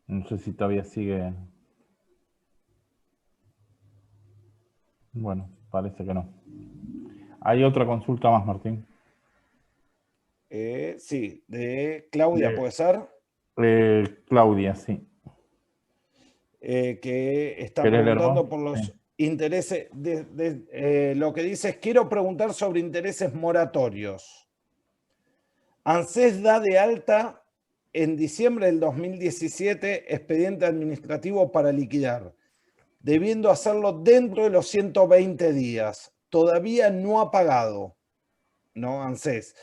No sé si todavía sigue. Bueno, parece que no. ¿Hay otra consulta más, Martín? Sí, de Claudia, ¿puede ser? Claudia, sí. Que está preguntando por los intereses. Lo que dice es, quiero preguntar sobre intereses moratorios. ANSES da de alta en diciembre del 2017 expediente administrativo para liquidar, debiendo hacerlo dentro de los 120 días. Todavía no ha pagado, ¿no, ANSES?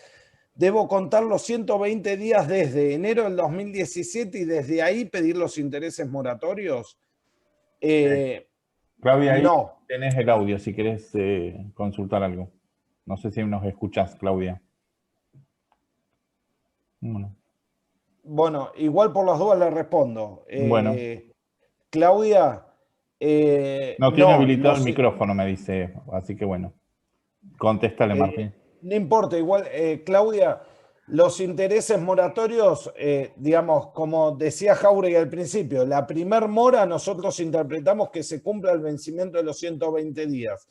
Debo contar los 120 días desde enero del 2017 y desde ahí pedir los intereses moratorios. Claudia, ahí no. tenés el audio si querés consultar algo. No sé si nos escuchás, Claudia. Bueno, igual por las dudas le respondo. Bueno. Claudia. No tiene habilitado el micrófono, me dice. Así que bueno. Contéstale, Martín. No importa, igual, Claudia, los intereses moratorios, digamos, como decía Jauregui al principio, la primer mora nosotros interpretamos que se cumpla el vencimiento de los 120 días.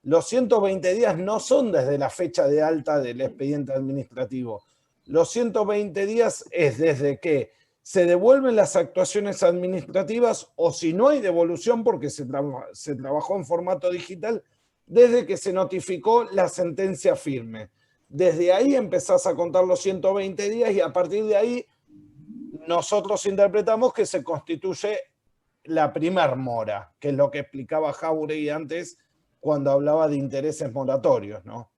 Los 120 días no son desde la fecha de alta del expediente administrativo. Los 120 días es desde que se devuelven las actuaciones administrativas o si no hay devolución porque se trabajó en formato digital, desde que se notificó la sentencia firme. Desde ahí empezás a contar los 120 días y a partir de ahí nosotros interpretamos que se constituye la primer mora, que es lo que explicaba Jauregui antes cuando hablaba de intereses moratorios, ¿no?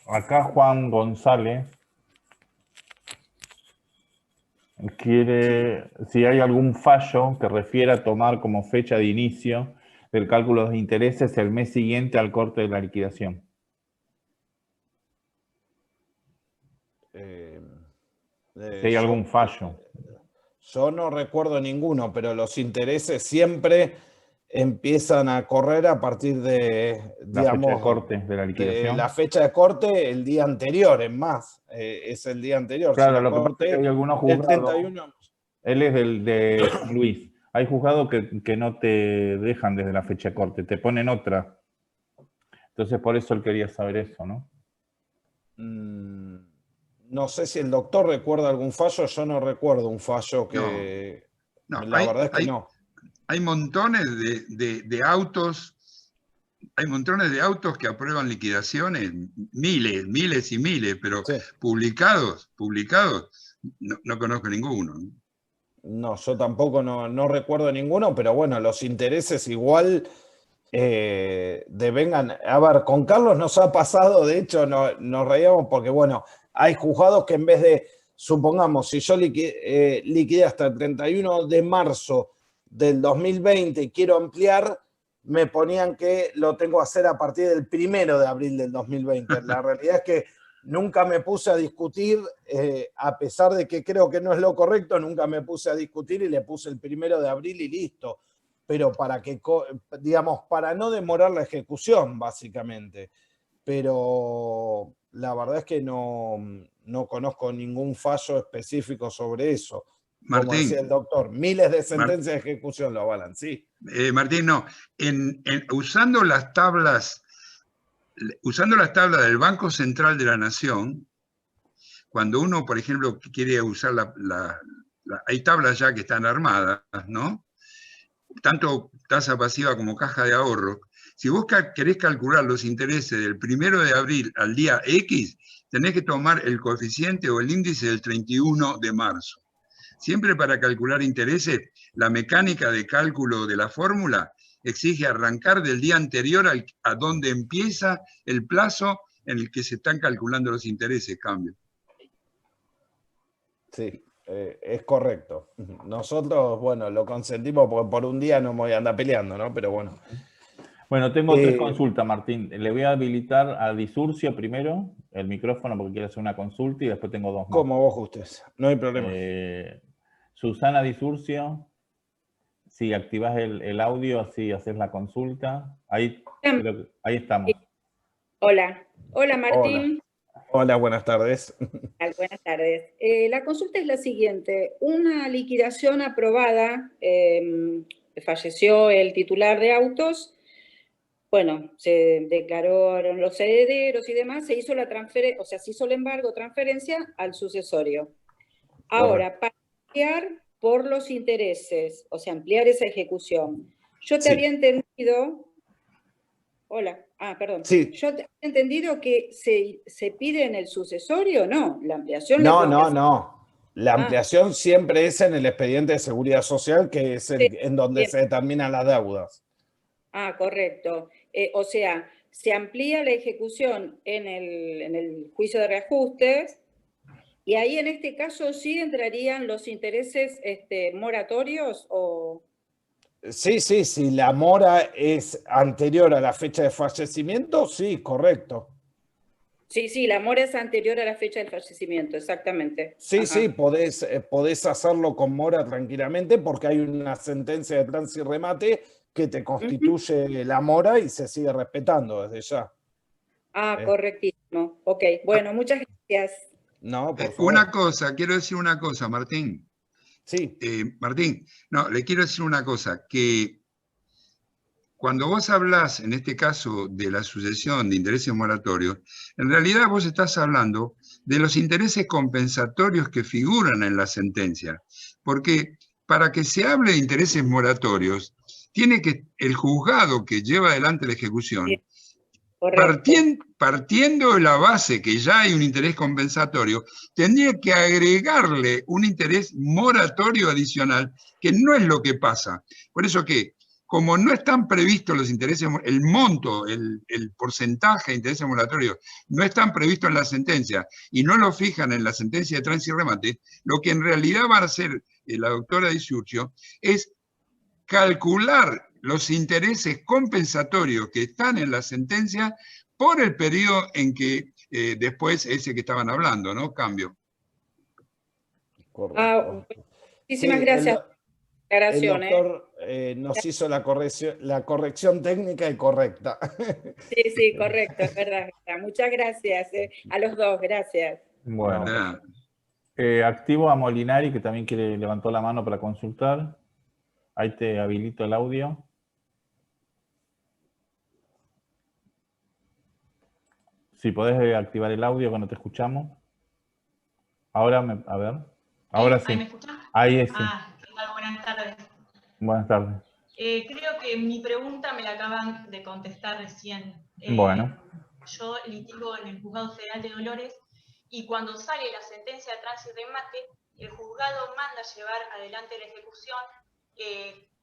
Acá Juan González quiere, si hay algún fallo que refiera a tomar como fecha de inicio del cálculo de intereses el mes siguiente al corte de la liquidación. Si hay algún fallo. Yo no recuerdo ninguno, pero los intereses siempre empiezan a correr a partir de, digamos, la fecha de corte de la liquidación. La fecha de corte el día anterior, en más, es el día anterior. Claro, si lo que pasa es que hay algunos juzgados. 31. Él es de Luis. Hay juzgados que no te dejan desde la fecha de corte, te ponen otra. Entonces, por eso él quería saber eso, ¿no? No sé si el doctor recuerda algún fallo, yo no recuerdo un fallo que... No, la verdad es que no. Hay montones de autos, hay montones de autos que aprueban liquidaciones, miles y miles, pero sí, publicados no conozco ninguno. No, yo tampoco no recuerdo ninguno, pero bueno, los intereses igual devengan. A ver, con Carlos nos ha pasado, de hecho, nos reíamos porque, bueno, hay juzgados que en vez de, supongamos, si yo liquidé hasta el 31 de marzo del 2020 y quiero ampliar, me ponían que lo tengo que hacer a partir del 1 de abril del 2020. La realidad es que nunca me puse a discutir, a pesar de que creo que no es lo correcto, nunca me puse a discutir y le puse el 1 de abril y listo. Pero para que, digamos, para no demorar la ejecución, básicamente. Pero la verdad es que no conozco ningún fallo específico sobre eso. Como Martín, decía el doctor, miles de sentencias de ejecución lo avalan, sí. Martín, no. Usando las tablas del Banco Central de la Nación, cuando uno, por ejemplo, quiere usar hay tablas ya que están armadas, ¿no? Tanto tasa pasiva como caja de ahorro. Si vos querés calcular los intereses del 1 de abril al día X, tenés que tomar el coeficiente o el índice del 31 de marzo. Siempre para calcular intereses, la mecánica de cálculo de la fórmula exige arrancar del día anterior a donde empieza el plazo en el que se están calculando los intereses, cambio. Sí, es correcto. Nosotros, bueno, lo consentimos porque por un día no me voy a andar peleando, ¿no? Pero bueno. Bueno, tengo 3 consultas, Martín. Le voy a habilitar a Disurcio primero el micrófono porque quiere hacer una consulta y después tengo 2 más. Como vos gustes, no hay problema. Susana Disurcio, si activás el audio, así haces la consulta. Ahí estamos. Hola Martín. Hola, buenas tardes. Buenas tardes. La consulta es la siguiente. Una liquidación aprobada, falleció el titular de autos, bueno, se declararon los herederos y demás, se hizo la transferencia, o sea, se hizo el embargo, transferencia al sucesorio. Ahora, para ampliar por los intereses, o sea, ampliar esa ejecución, yo te había entendido... Hola, perdón. Sí. Yo te he entendido que se pide en el sucesorio, ¿no? La ampliación... No. La ampliación siempre es en el expediente de seguridad social, que es en donde se determinan las deudas. Correcto. O sea, se amplía la ejecución en el juicio de reajustes y ahí en este caso sí entrarían los intereses moratorios o... Sí, si la mora es anterior a la fecha de fallecimiento, sí, correcto. Sí, la mora es anterior a la fecha del fallecimiento, exactamente. Sí, podés hacerlo con mora tranquilamente porque hay una sentencia de tránsito y remate que te constituye la mora y se sigue respetando desde ya. Correctísimo. Ok, bueno, muchas gracias. No, por favor. Quiero decir una cosa, Martín. Sí. Martín, le quiero decir una cosa, que cuando vos hablás, en este caso, de la sucesión de intereses moratorios, en realidad vos estás hablando de los intereses compensatorios que figuran en la sentencia. Porque para que se hable de intereses moratorios, tiene que el juzgado que lleva adelante la ejecución, partiendo de la base que ya hay un interés compensatorio, tendría que agregarle un interés moratorio adicional, que no es lo que pasa. Por eso que, como no están previstos los intereses, el monto, el porcentaje de intereses moratorios, no están previstos en la sentencia y no lo fijan en la sentencia de tránsito y remate, lo que en realidad va a hacer la doctora Disurcio es calcular los intereses compensatorios que están en la sentencia por el periodo en que después ese que estaban hablando, ¿no? Cambio. Correcto. Muchísimas gracias. El doctor nos hizo la corrección técnica y correcta. Sí, correcto, es verdad. Muchas gracias. A los dos, gracias. Bueno, activo a Molinari, que también levantó la mano para consultar. Ahí te habilito el audio. Si podés activar el audio cuando te escuchamos. Ahora, a ver. Ahora sí. ¿Ahí me escuchan? Ahí sí. Buenas tardes. Buenas tardes. Creo que mi pregunta me la acaban de contestar recién. Bueno. Yo litigo en el Juzgado Federal de Dolores y cuando sale la sentencia de tránsito y remate, el juzgado manda llevar adelante la ejecución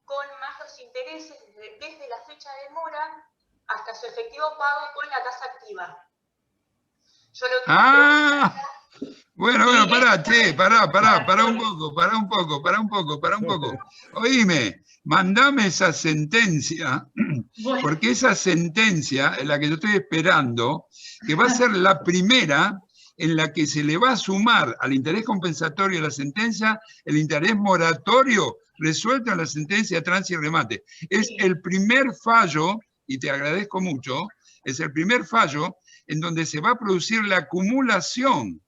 con más los intereses desde la fecha de mora hasta su efectivo pago con la tasa activa. Yo lo que bueno, pará un poco. Oíme, mandame esa sentencia, porque esa sentencia es la que yo estoy esperando, que va a ser la primera en la que se le va a sumar al interés compensatorio de la sentencia el interés moratorio resuelto en la sentencia de tránsito y remate. Es el primer fallo, y te agradezco mucho, es el primer fallo en donde se va a producir la acumulación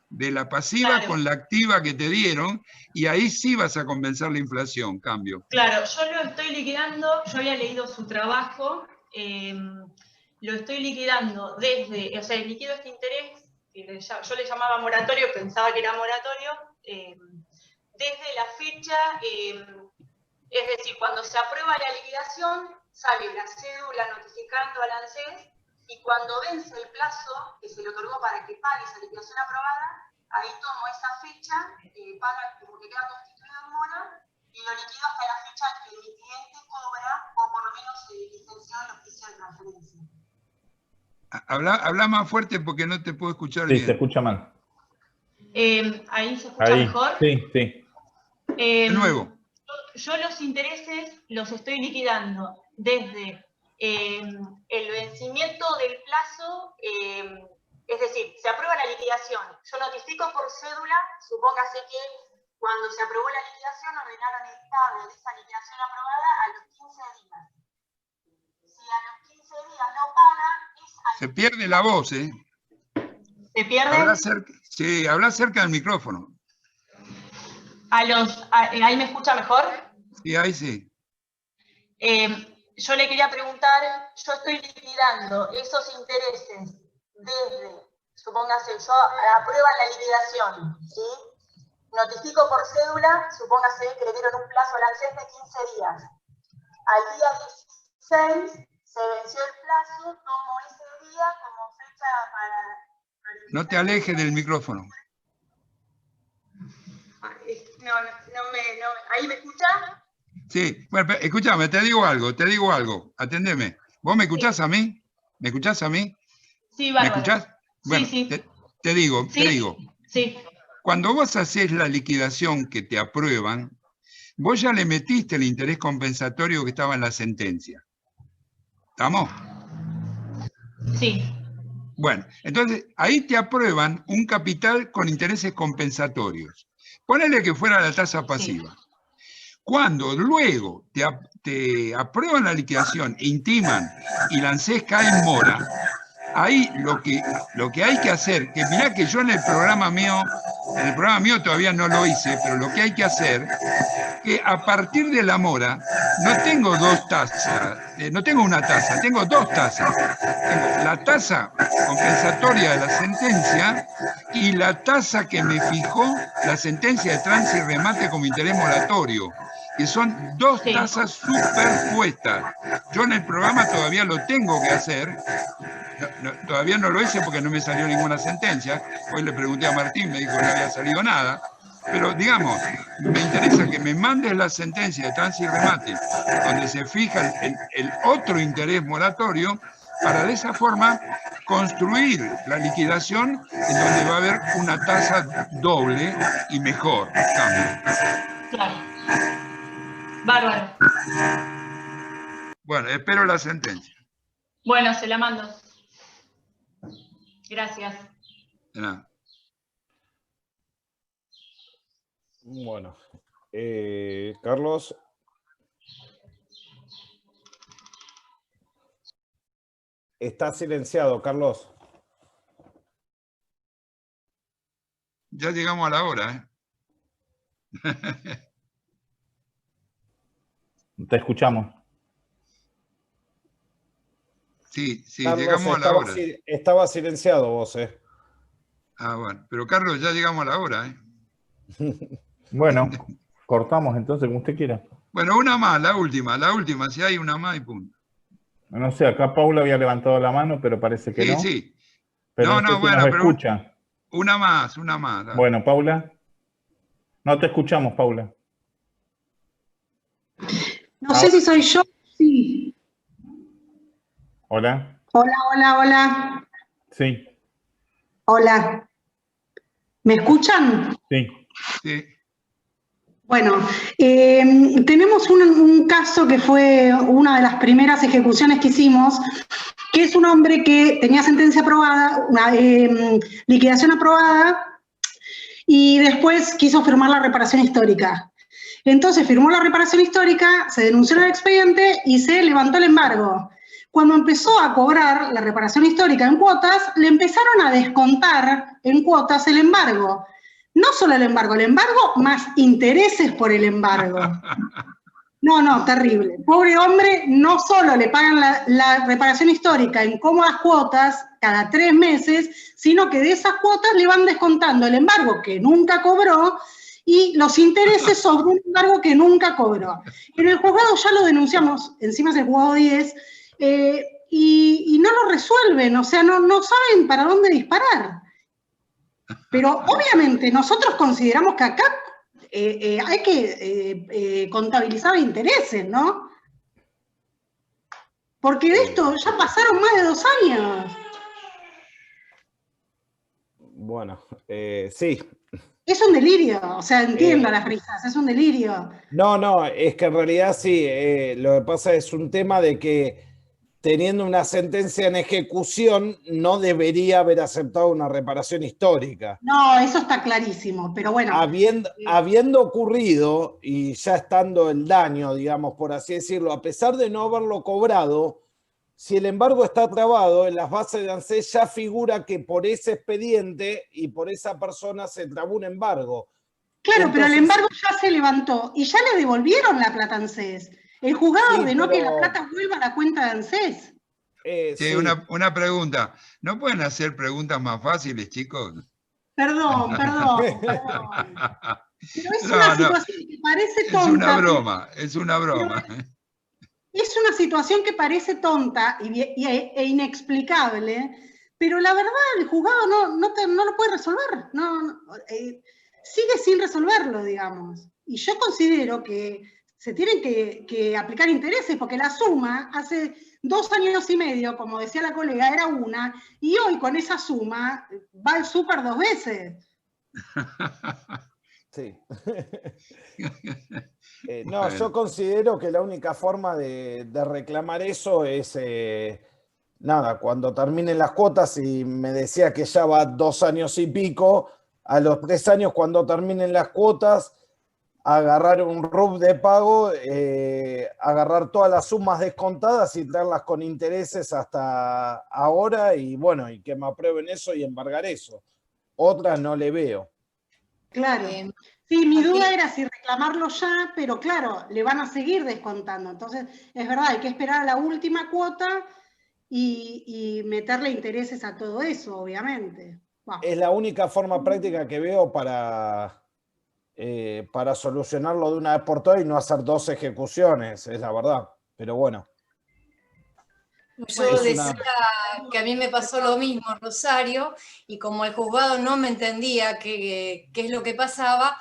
de la pasiva con la activa que te dieron, y ahí sí vas a compensar la inflación, cambio. Claro, yo lo estoy liquidando, yo había leído su trabajo, lo estoy liquidando desde, o sea, liquido este interés, que yo le llamaba moratorio, pensaba que era moratorio, desde la fecha, es decir, cuando se aprueba la liquidación, sale la cédula notificando al ANSES, y cuando vence el plazo que se le otorgó para que pague esa liquidación aprobada, ahí tomo esa fecha, paga como que queda constituido en mora, y lo liquido hasta la fecha que mi cliente cobra, o por lo menos se licenció el oficio de transferencia. Habla más fuerte porque no te puedo escuchar bien. Sí, se escucha mal. ¿Ahí se escucha mejor? Sí. De nuevo. Yo los intereses los estoy liquidando desde el vencimiento del plazo, es decir, se aprueba la liquidación, yo notifico por cédula, supóngase que cuando se aprobó la liquidación ordenaron el pago de esa liquidación aprobada a los 15 días. Si a los 15 días no paga, se pierde la voz, ¿eh? ¿Se pierde? Sí, habla cerca del micrófono. ¿Ahí me escucha mejor? Sí, ahí sí. Yo le quería preguntar, yo estoy liquidando esos intereses desde, supóngase, yo aprueban la liquidación, ¿sí? Notifico por cédula, supóngase que le dieron un plazo al ANSES de 15 días. Al día 16 se venció el plazo, tomo ese día como fecha para no te alejes del micrófono. ¿Ahí me escucha? Sí, bueno, escúchame, te digo algo, atendeme. ¿Vos me escuchás a mí? ¿Me escuchás a mí? Sí, bárbaro. ¿Me escuchás? Bueno, sí. Te digo. Sí. Cuando vos hacés la liquidación que te aprueban, vos ya le metiste el interés compensatorio que estaba en la sentencia. ¿Estamos? Sí. Bueno, entonces ahí te aprueban un capital con intereses compensatorios. Ponele que fuera la tasa pasiva. Sí. Cuando luego te aprueban la liquidación, intiman y la ANSES cae en mora, ahí lo que hay que hacer, que mirá que yo en el programa mío todavía no lo hice, pero lo que hay que hacer, que a partir de la mora, no tengo dos tasas, no tengo una tasa, tengo dos tasas. Tengo la tasa compensatoria de la sentencia y la tasa que me fijó la sentencia de tránsito y remate como interés moratorio, que son dos tasas superpuestas. Yo en el programa todavía lo tengo que hacer, todavía no lo hice porque no me salió ninguna sentencia. Hoy le pregunté a Martín, me dijo que no había salido nada. Pero digamos, me interesa que me mandes la sentencia de tránsito y remate, donde se fija el otro interés moratorio, para de esa forma construir la liquidación en donde va a haber una tasa doble y mejor. Claro. Bárbaro. Bueno, espero la sentencia. Bueno, se la mando. Gracias. De nada. Bueno, Carlos. Está silenciado, Carlos. Ya llegamos a la hora, ¿eh? Te escuchamos. Sí, Carlos, llegamos a la hora. Estaba silenciado vos, ¿eh? Ah, bueno. Pero Carlos, ya llegamos a la hora, ¿eh? Bueno, cortamos entonces, como usted quiera. Bueno, una más, la última, si hay una más y punto. No sé, acá Paula había levantado la mano, pero parece que no. Sí. Pero no, bueno, pero escucha. Una más, dale. Bueno, Paula. No te escuchamos, Paula. No sé si soy yo. Sí. Hola. Hola. Sí. Hola. ¿Me escuchan? Sí. Sí. Bueno, tenemos un caso que fue una de las primeras ejecuciones que hicimos, que es un hombre que tenía sentencia aprobada, una liquidación aprobada, y después quiso firmar la reparación histórica. Entonces firmó la reparación histórica, se denunció en el expediente y se levantó el embargo. Cuando empezó a cobrar la reparación histórica en cuotas, le empezaron a descontar en cuotas el embargo. No solo el embargo más intereses por el embargo. No, terrible. Pobre hombre, no solo le pagan la reparación histórica en cómodas cuotas cada 3 meses, sino que de esas cuotas le van descontando el embargo que nunca cobró y los intereses sobre un embargo que nunca cobró. En el juzgado ya lo denunciamos, encima es el juzgado 10, y no lo resuelven, o sea, no saben para dónde disparar. Pero obviamente nosotros consideramos que acá hay que contabilizar intereses, ¿no? Porque de esto ya pasaron más de 2 años. Bueno, sí. Es un delirio, o sea, entiendo las risas, es un delirio. No, es que en realidad sí, lo que pasa es un tema de que teniendo una sentencia en ejecución no debería haber aceptado una reparación histórica. No, eso está clarísimo, pero bueno. Habiendo ocurrido y ya estando el daño, digamos, por así decirlo, a pesar de no haberlo cobrado, si el embargo está trabado, en las bases de ANSES ya figura que por ese expediente y por esa persona se trabó un embargo. Claro, entonces, pero el embargo ya se levantó y ya le devolvieron la plata a ANSES. El juzgado ordenó que la plata vuelva a la cuenta de ANSES. Sí. Una pregunta. ¿No pueden hacer preguntas más fáciles, chicos? Perdón. Pero es una situación que parece tonta. Es una broma. Es una situación que parece tonta e inexplicable, pero la verdad el juzgado no lo puede resolver. Sigue sin resolverlo, digamos. Y yo considero que se tienen que aplicar intereses, porque la suma hace 2 años y medio, como decía la colega, era una, y hoy con esa suma va al súper 2 veces. Sí. No, yo considero que la única forma de reclamar eso es, cuando terminen las cuotas, y me decía que ya va 2 años y pico, a los 3 años cuando terminen las cuotas, agarrar un RUP de pago, agarrar todas las sumas descontadas y traerlas con intereses hasta ahora, y bueno, y que me aprueben eso y embargar eso. Otras no le veo. Claro. Sí, mi duda era si reclamarlo ya, pero claro, le van a seguir descontando. Entonces, es verdad, hay que esperar a la última cuota y meterle intereses a todo eso, obviamente. Wow. Es la única forma práctica que veo para solucionarlo de una vez por todas y no hacer 2 ejecuciones, es la verdad. Pero bueno. Yo decía que a mí me pasó lo mismo en Rosario, y como el juzgado no me entendía qué es lo que pasaba,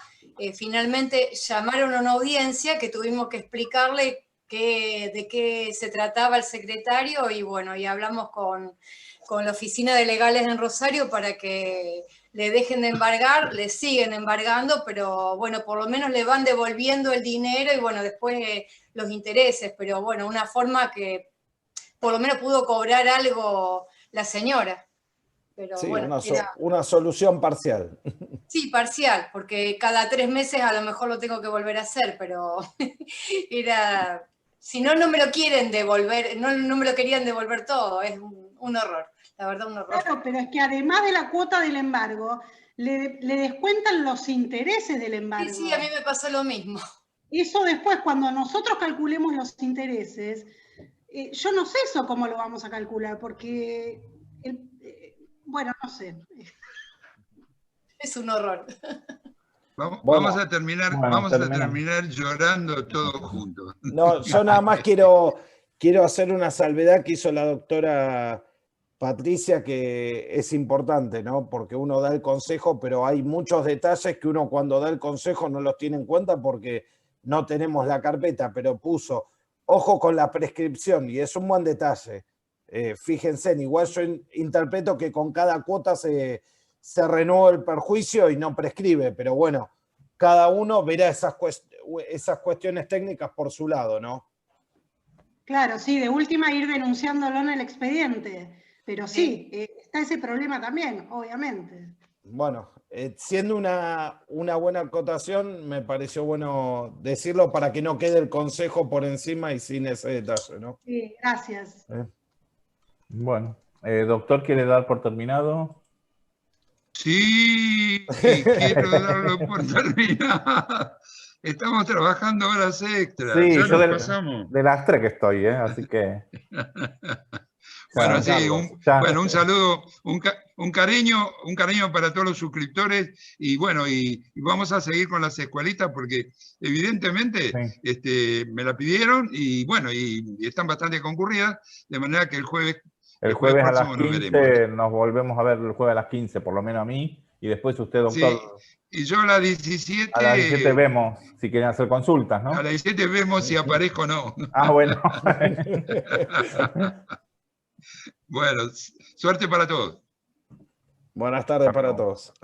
finalmente llamaron a una audiencia que tuvimos que explicarle de qué se trataba el secretario, y bueno, y hablamos con la oficina de legales en Rosario para que le dejen de embargar, le siguen embargando, pero bueno, por lo menos le van devolviendo el dinero y bueno, después los intereses, pero bueno, una forma que por lo menos pudo cobrar algo la señora. Pero sí, bueno, una solución parcial. Sí, parcial, porque cada 3 meses a lo mejor lo tengo que volver a hacer, pero si no, no me lo quieren devolver, no me lo querían devolver todo, es un horror, la verdad un horror. Claro, pero es que además de la cuota del embargo, le descuentan los intereses del embargo. Sí, a mí me pasó lo mismo. Eso después, cuando nosotros calculemos los intereses, yo no sé eso cómo lo vamos a calcular, porque, bueno, no sé. Es un horror. Vamos a terminar llorando todos juntos. No, yo nada más quiero hacer una salvedad que hizo la doctora Patricia, que es importante, ¿no? Porque uno da el consejo, pero hay muchos detalles que uno cuando da el consejo no los tiene en cuenta porque no tenemos la carpeta, pero puso, ojo con la prescripción, y es un buen detalle. Fíjense, igual yo interpreto que con cada cuota se renueva el perjuicio y no prescribe, pero bueno, cada uno verá esas cuestiones técnicas por su lado, ¿no? Claro, sí, de última ir denunciándolo en el expediente. Pero sí, está ese problema también, obviamente. Bueno, siendo una buena acotación, me pareció bueno decirlo para que no quede el consejo por encima y sin ese detalle, ¿no? Sí, gracias. Bueno, doctor, ¿quiere dar por terminado? Sí, quiero darlo por terminado. Estamos trabajando horas extras. Sí, ya yo nos pasamos. de las 3 que estoy, así que... Bueno, sí, un saludo, un cariño para todos los suscriptores y bueno, y vamos a seguir con las escuelitas porque evidentemente me la pidieron y bueno, y están bastante concurridas, de manera que el jueves a las 15 nos volvemos a ver el jueves a las 15, por lo menos a mí, y después usted, doctor. Sí, y yo a las 17... A las 17 vemos si quieren hacer consultas, ¿no? A las 17 vemos si aparezco o no. Ah, bueno. Bueno, suerte para todos. Buenas tardes para todos.